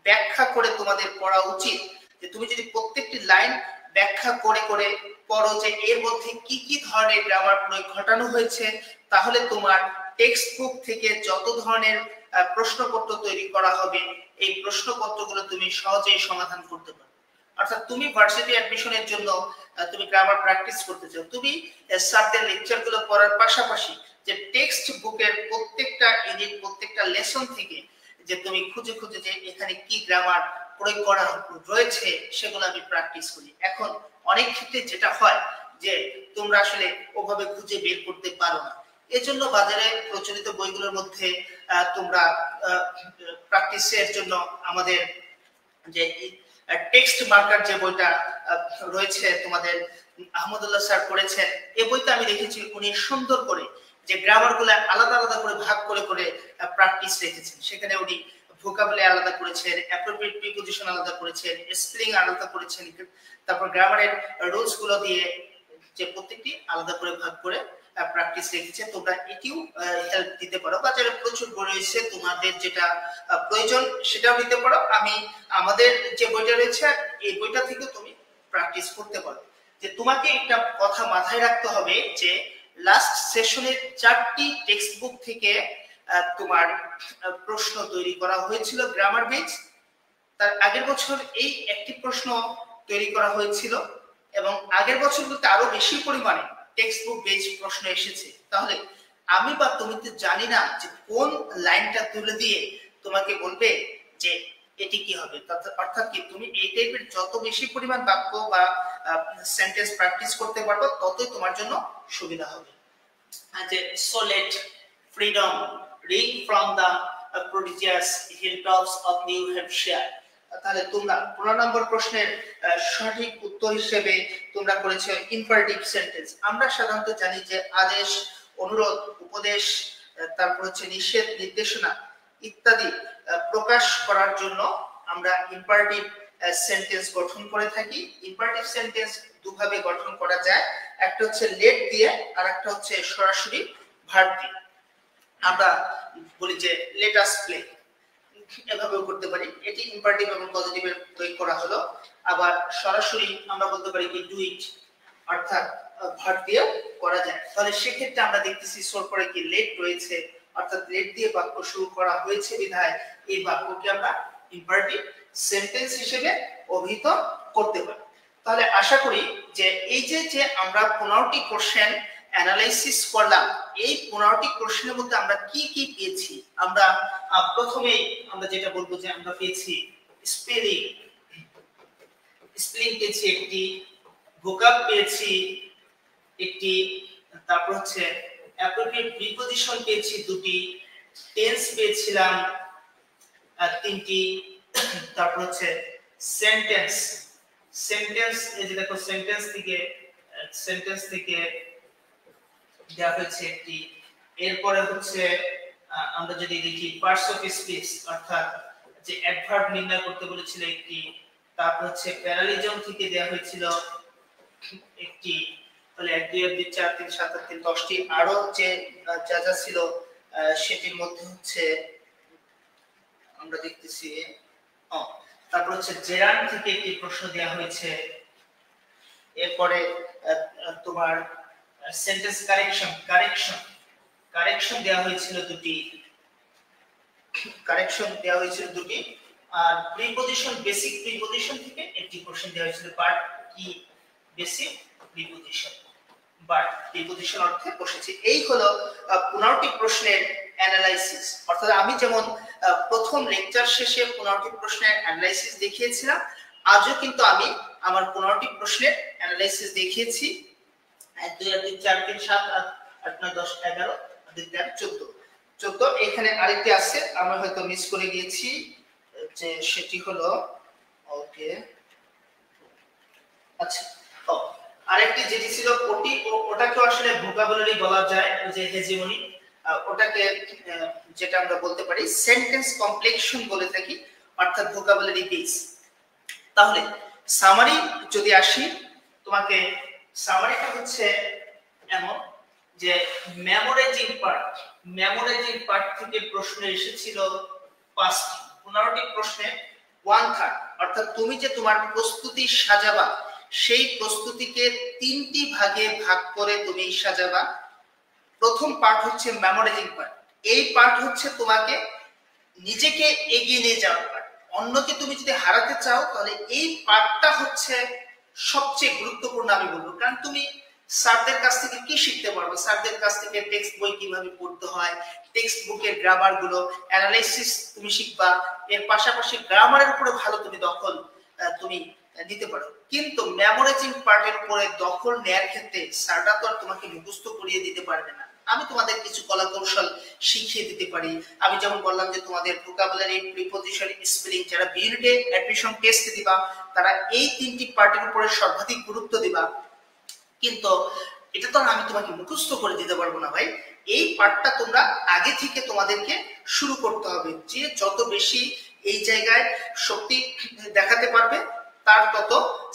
ব্যাখ্যা করে তোমাদের পড়া উচিত। যে তুমি যদি প্রত্যেকটি লাইন ব্যাখ্যা করে করে পড়ো যে এর মধ্যে কি কি ধরনের গ্রামার প্রয়োগ ঘটানো হয়েছে, তাহলে তোমার টেক্সট বুক থেকে যত ধরনের প্রশ্নপত্র তৈরি করা হবে এই প্রশ্নপত্রগুলো তুমি সহজেই সমাধান করতে পারবে। অর্থাৎ তুমি ভার্সিটি অ্যাডমিশনের জন্য তুমি গ্রামার প্র্যাকটিস করতে চাও, তুমি স্যারদের লেকচারগুলো পড়ার পাশাপাশি যে টেক্সট বুকের প্রত্যেকটা ইউনিট প্রত্যেকটা লেসন থেকে যে তুমি খুঁজে খুঁজে যে এখানে কি গ্রামার প্রয়োগ করা রয়েছে সেগুলো আমি প্র্যাকটিস করি। এখন অনেক ক্ষেত্রে যেটা হয় যে তোমরা আসলে ওভাবে খুঁজে বের করতে পারো না, এজন্য বাজারে প্রচলিত বইগুলোর মধ্যে তোমরা প্র্যাকটিসের জন্য আমাদের যে টেক্সট মার্কার যে বইটা রয়েছে তোমাদের আহমদুল্লাহ স্যার পড়েছেন, এই বইটা আমি দেখেছি উনি সুন্দর করে যে গ্রামারগুলো আলাদা আলাদা করে ভাগ করে করে প্র্যাকটিস রেখেছেন। সেখানে উনি ভোকাবুলারি আলাদা করেছেন, অ্যাপ্রোপ্রিয়েট প্রিপোজিশন আলাদা করেছেন, স্পেলিং আলাদা করেছেন, তারপর গ্রামারের রুলস গুলো দিয়ে যে প্রত্যেকটি আলাদা করে ভাগ করে প্র্যাকটিস রেখেছে। তোমরা এটিও হেল্প দিতে পারো, বাজারে প্রচুর বই রয়েছে, তোমাদের যেটা প্রয়োজন সেটাও নিতে পারো। আমি আমাদের যে বইটা রয়েছে এই বইটা থেকে তুমি প্র্যাকটিস করতে পারো। যে তোমাকে একটা কথা মাথায় রাখতে হবে যে লাস্ট সেশনের 4টি টেক্সট বুক থেকে তোমার প্রশ্ন তৈরি করা হয়েছিল গ্রামার বেস। তার আগের বছর এই একটি প্রশ্ন তৈরি করা হয়েছিল এবং আগের বছরগুলোতে আরো বেশি পরিমাণে টেক্সট বুক বেস প্রশ্ন এসেছে। তাহলে আমি বা তুমি তো জানি না যে কোন লাইনটা তুলে দিয়ে তোমাকে বলবে যে এটি কি হবে। অর্থাৎ কি তুমি এই টাইপের যত বেশি পরিমাণ বাক্য বা সেন্টেন্স প্র্যাকটিস করতে পারবে ততই তোমার জন্য সুবিধা হবে। যে so let freedom ring from the prodigious hilltops of New Hampshire। তাহলে তোমরা 15 নম্বর প্রশ্নের সঠিক উত্তর হিসেবে তোমরা করেছো ইম্পারেটিভ সেন্টেন্স। আমরা সাধারণত জানি যে আদেশ, অনুরোধ, উপদেশ, তারপর হচ্ছে নিষেধ, নির্দেশনা ইত্যাদি প্রকাশ করার জন্য আমরা ইম্পারেটিভ সেন্টেন্স গঠন করে থাকি। ইম্পারেটিভ সেন্টেন্স দুভাবে গঠন করা যায়, একটা হচ্ছে লেট দিয়ে আর একটা হচ্ছে সরাসরি ভার্ব দিয়ে। আমরা বলি যে লেট আস প্লে, এভাবেও করতে পারি, এটি ইম্পারেটিভ এবং পজিটিভের প্রয়োগ করা হলো। আবার সরাসরি আমরা বলতে পারি কি ডু ইট, অর্থাৎ ভার্ব দিয়ে করা যায়। তাহলে সেক্ষেত্রে আমরা দেখতেছি সোর পরে কি লেট রয়েছে, অর্থাৎ লেট দিয়ে বাক্য শুরু করা হয়েছে বিধায় এই বাক্যকে আমরা ইম্পারেটিভ সেন্টেন্স হিসেবে অভিহিত করতে পারি। তাহলে আশা করি যে এই যে আমরা 15টি কোশ্চেন অ্যানালাইসিস করলাম, এই 15টি কোশ্চেনের মধ্যে আমরা কি কি পেয়েছি। আমরা প্রথমেই আমরা যেটা বলবো যে আমরা পেয়েছি স্পেলিং পেয়েছি একটি, ভোকাব পেয়েছি একটি, তারপর হচ্ছে অ্যাপ্রোপ্রিয়েট প্রিপজিশন পেয়েছি দুটি, টেন্স পেয়েছিলাম তিনটি, তারপর হচ্ছে সেন্টেন্স এই যে দেখো সেন্টেন্স থেকে দেওয়া হয়েছে একটি। এরপরে হচ্ছে আমরা যদি দেখি পার্টস অফ স্পিচ অর্থাৎ যে অ্যাডভার্ব নির্ণয় করতে বলেছিল একটি, তারপর হচ্ছে প্যারালিজম থেকে দেওয়া হয়েছিল একটি। তাহলে 1 2 3 4 3 7 8 3 10টি। আরো যে যা ছিল সেটির মধ্যে হচ্ছে আমরা দেখতেছি তারপর হচ্ছে জেরান থেকে একটি প্রশ্ন দেওয়া হয়েছে। এরপরে তোমার সেন্টেন্স কারেকশন দেওয়া হয়েছিল দুটি, আর প্রিপজিশন বেসিক প্রিপজিশন থেকে একটি কোশ্চেন দেওয়া হয়েছিল। পার্ট কি বেসিক প্রিপজিশন, বাট প্রিপজিশন অর্থে বসেছে। এই হলো 15টি প্রশ্নের অ্যানালাইসিস। অর্থাৎ আমি যেমন প্রথম লেকচার শেষে 15টি প্রশ্নের অ্যানালাইসিস দেখিয়েছিলাম, আজও কিন্তু আমি আমার 15টি প্রশ্নের অ্যানালাইসিস দেখিয়েছি। 1 2 3 4 3 7 8 9 10 11 14। এখানে আরেকটি আছে আমরা হয়তো মিস করে গিয়েছি, যে সেটি হলো ওকে আচ্ছা আরেকটি যেটি ছিল ওটাকে আসলে ভোকাবুলারি বলা যায়, যে হেজিমনি, ওটাকে যেটা আমরা বলতে পারি সেন্টেন্স কমপ্লেক্সন বলে থাকি, অর্থাৎ ভোকাবুলারি বেস। তাহলে সামারি যদি আসি, তোমাকে সামারিটা হচ্ছে এমন যে মেমোরাইজিং পার্ট থেকে প্রশ্ন এসেছিল 5টি। 15টি প্রশ্নে 1/3, অর্থাৎ তুমি যে তোমার প্রস্তুতি সাজাবা সেই প্রস্তুতিকে 3টি ভাগে ভাগ করে তুমি সাজাবা। প্রথম পার্ট হচ্ছে মেমোরাইজিং পার্ট। এই পার্ট হচ্ছে তোমাকে নিজেকে এগিয়ে নিয়ে যাওয়ার পার্ট। অন্যকে তুমি যদি হারাতে চাও তাহলে এই পার্টটা হচ্ছে সবচেয়ে গুরুত্বপূর্ণ আমি বলবো। কারণ তুমি স্যারদের কাছ থেকে কি শিখতে পারবে? স্যারদের কাছ থেকে টেক্সট বই কিভাবে পড়তে হয়, টেক্সট বুকের গ্রামার গুলো অ্যানালাইসিস তুমি শিখবা। এর পাশাপাশি গ্রামারের উপরে ভালো তুমি দখল তুমি নিতে পারো। কিন্তু মেমোরাইজিং পার্টের উপরে দখল নেয়ার ক্ষেত্রে স্যাররা তো আর তোমাকে মুখস্থ করিয়ে দিতে পারবে না। আমি তোমাদের কিছু কলা কৌশল শিখিয়ে দিতে পারি। আমি যেমন বললাম যে তোমাদের ভোকাবুলারি, প্রিপজিশন, স্পেলিং, যারা বিইউনিটে অ্যাডমিশন টেস্ট দিবা তারা এই 3টি পার্টের উপরে সর্বাধিক গুরুত্ব দিবা। কিন্তু এটা তো আমি তোমাকে মুখস্থ করে দিতে পারবো না ভাই। এই পার্টটা তোমরা আগে থেকে তোমাদেরকে শুরু করতে হবে। যে যত বেশি এই জায়গায় শক্তি দেখাতে পারবে তার তত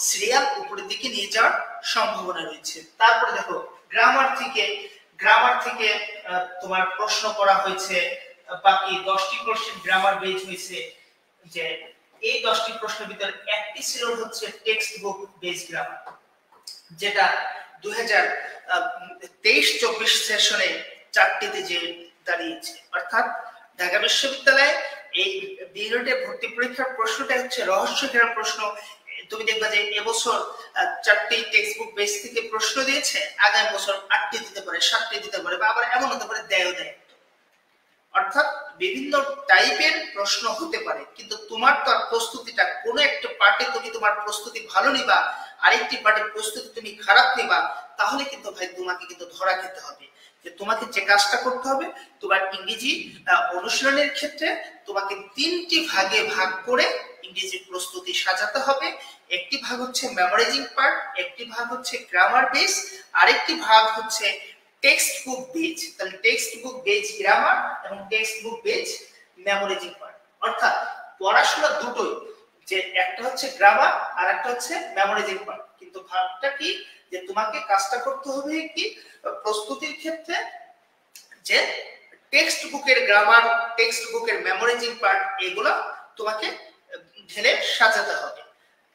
সিরিয়াল উপরের দিকে নিয়ে যাওয়ার সম্ভাবনা রয়েছে। তারপরে দেখো গ্রামার থেকে তোমার প্রশ্ন করা হয়েছে, বাকি 10টি কোশ্চেন গ্রামার বেজ হয়েছে। যে এই 10টি প্রশ্নের ভিতরে একটি ছিল হচ্ছে টেক্সট বুক বেজ গ্রামার, যেটা 2023-24 সেশনে 4টিতে যে দাঁড়িয়েছে। অর্থাৎ ঢাকা বিশ্ববিদ্যালয়ে এই বিইউনিটে ভর্তি পরীক্ষার প্রশ্নটা হচ্ছে রহস্য ঘেরা প্রশ্ন। তুমি দেখবা যে এবছর 4টি টেক্সট বুক বেস থেকে প্রশ্ন দিয়েছে, আগামী বছর 8টি দিতে পারে, 7টি দিতে পারে, বা আবার এমন হতে পারে দেয়। অর্থাৎ বিভিন্ন টাইপের প্রশ্ন হতে পারে। কিন্তু তোমার তো প্রস্তুতিটা কোনো একটা পার্টে তুমি তোমার প্রস্তুতি ভালো নিবা, আরেকটি পার্টের প্রস্তুতি তুমি খারাপ নিবা, তাহলে কিন্তু ভাই তোমাকে কিন্তু ধরা খেতে হবে। যে তোমাকে যে কাজটা করতে হবে, তোমার ইংরেজি অনুশীলনের ক্ষেত্রে তোমাকে 3টি ভাগে ভাগ করে ইংরেজি প্রস্তুতি সাজাতে হবে। একটি ভাগ হচ্ছে মেমোরাইজিং পার্ট, একটি ভাগ হচ্ছে গ্রামার বেস, আরেকটি ভাগ হচ্ছে টেক্সট বুক বেজ। তাহলে টেক্সট বুক বেজ গ্রামার এবং text book based memorising part. অর্থাৎ পড়াশোনা দুটোই, যে একটা হচ্ছে গ্রামার আর একটা হচ্ছে মেমোরাইজিং পার্ট। কিন্তু ভাগটা কি, যে তোমাকে কাজটা করতে হবে কি প্রস্তুতির ক্ষেত্রে, যে টেক্সট বুকের গ্রামার, টেক্সট বুকের মেমোরাইজিং পার্ট, এগুলো তোমাকে ঢেলে সাজাতে হবে।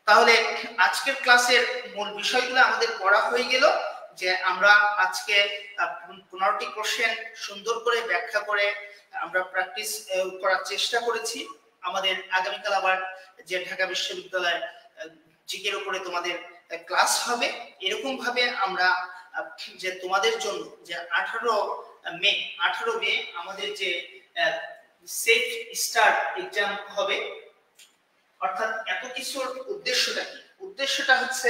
তাহলে আজকের ক্লাসের মূল বিষয়গুলো আমাদের পড়া হয়ে গেল। যে আমরা আজকে 15টি কোশ্চেন সুন্দর করে ব্যাখ্যা করে আমরা প্র্যাকটিস করার চেষ্টা করেছি। আমাদের আগামীকাল আবার যে ঢাকা বিশ্ববিদ্যালয় জিকের উপরে তোমাদের ক্লাস হবে, এরকম ভাবে আমরা যে তোমাদের জন্য যে 18 মে আমাদের যে সেফ স্টার্ট এক্সাম হবে, অর্থাৎ এত কিছুর উদ্দেশ্যটা কি? উদ্দেশ্যটা হচ্ছে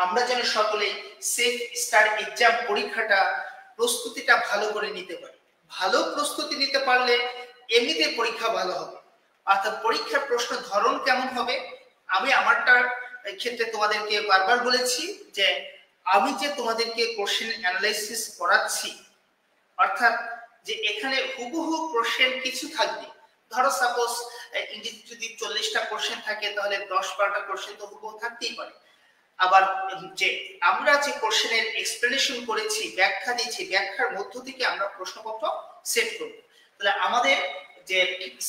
আমরা যেন সকলেই সেফ স্টার্ট এক্সাম পরীক্ষাটা প্রস্তুতিটা ভালো করে নিতে পারি। ভালো প্রস্তুতি নিতে পারলে এমনিতে পরীক্ষা ভালো হবে। অর্থাৎ পরীক্ষার প্রশ্ন ধরন কেমন হবে, আমি আমারটার ক্ষেত্রে তোমাদেরকে বারবার বলেছি যে আমি যে তোমাদেরকে কোশ্চেন অ্যানালাইসিস করাচ্ছি, অর্থাৎ যে এখানে হুবহু কোশ্চেন কিছু থাকবে। ধরো সাপোজ ইংরেজি যদি 40টা কোশ্চেন থাকে, তাহলে 10-12টা কোশ্চেন তো হুবহু থাকতেই পারে। আবার যে আমরা যে কোশ্চেনের এক্সপ্লেনেশন করেছি, ব্যাখ্যা দিয়েছি, ব্যাখ্যার মধ্য থেকে আমরা প্রশ্নপত্র সেট করব। তাহলে আমাদের যে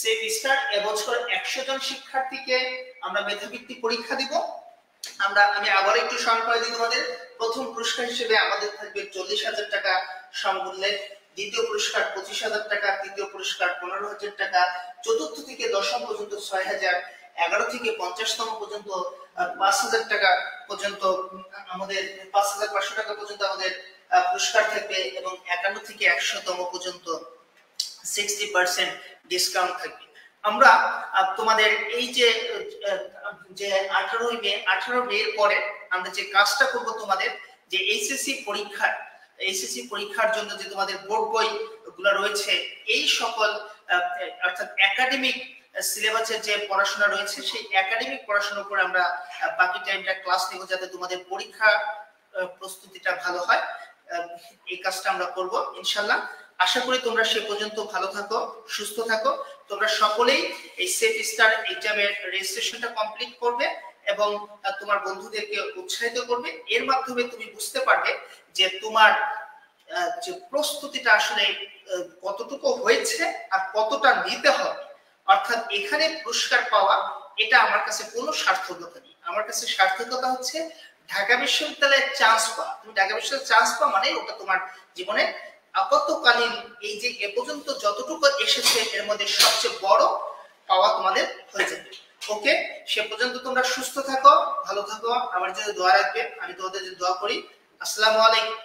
সেফ স্টার্ট এবছর 100 জন শিক্ষার্থীকে আমরা মেধাভিত্তিক পরীক্ষা দিব। আমি আবার একটু স্মরণ করে দিই তোমাদের, প্রথম পুরস্কার হিসেবে আমাদের থাকবে 40,000 টাকা সমমূল্যের, দ্বিতীয় পুরস্কার 25,000 টাকা, তৃতীয় পুরস্কার 15,000 টাকা, চতুর্থ থেকে দশম পর্যন্ত 6,000, 11 থেকে 50তম পর্যন্ত 5,000 টাকা পর্যন্ত আমাদের 5,500 টাকা পর্যন্ত আমাদের পুরস্কার থাকবে, এবং 51 থেকে 100তম পর্যন্ত 60% ডিসকাউন্ট থাকবে। আমরা তোমাদের এই যে 18 মে এর পরে আমরা যে কাজটা করব, তোমাদের যে এইচএসসি পরীক্ষার জন্য যে তোমাদের বোর্ড বই গুলো রয়েছে, এই সকল অর্থাৎ একাডেমিক সিলেবাসের যে পড়াশোনা রয়েছে, সেই একাডেমিক পড়াশোনার উপর আমরা বাকি টাইমটা ক্লাস নেব, যাতে তোমাদের পরীক্ষা প্রস্তুতিটা ভালো হয়। এই কাজটা আমরা করব ইনশাআল্লাহ। আশা করি তোমরা সে পর্যন্ত ভালো থাকো, সুস্থ থাকো। তোমরা সকলেই এই সেফ স্টার এক্সামের রেজিস্ট্রেশনটা কমপ্লিট করবে এবং তোমার বন্ধুদেরকে উৎসাহিত করবে। এর মাধ্যমে তুমি বুঝতে পারবে যে তোমার যে প্রস্তুতিটা আসলে কতটুকু হয়েছে আর কতটা নিতে হবে। অর্থাৎ এখানে পুরস্কার পাওয়া, এটা আমার কাছে কোনো সার্থকতা নেই। আমার কাছে সার্থকতা হচ্ছে ঢাকা বিশ্ববিদ্যালয়ে চান্স পাওয়া। তুমি ঢাকা বিশ্ববিদ্যালয়ে চান্স পাওয়া মানে ওটা তোমার জীবনে আপত্কালীন এই যে এ পর্যন্ত যতটুকু এসেছে, এর মধ্যে সবচেয়ে বড় পাওয়া তোমাদের হয়ে যাবে। ওকে, সে পর্যন্ত তোমরা সুস্থ থাকো, ভালো থাকো। আমার জন্য দোয়া রাখবে, আমি তোমাদের জন্য দোয়া করি। আসসালামু আলাইকুম।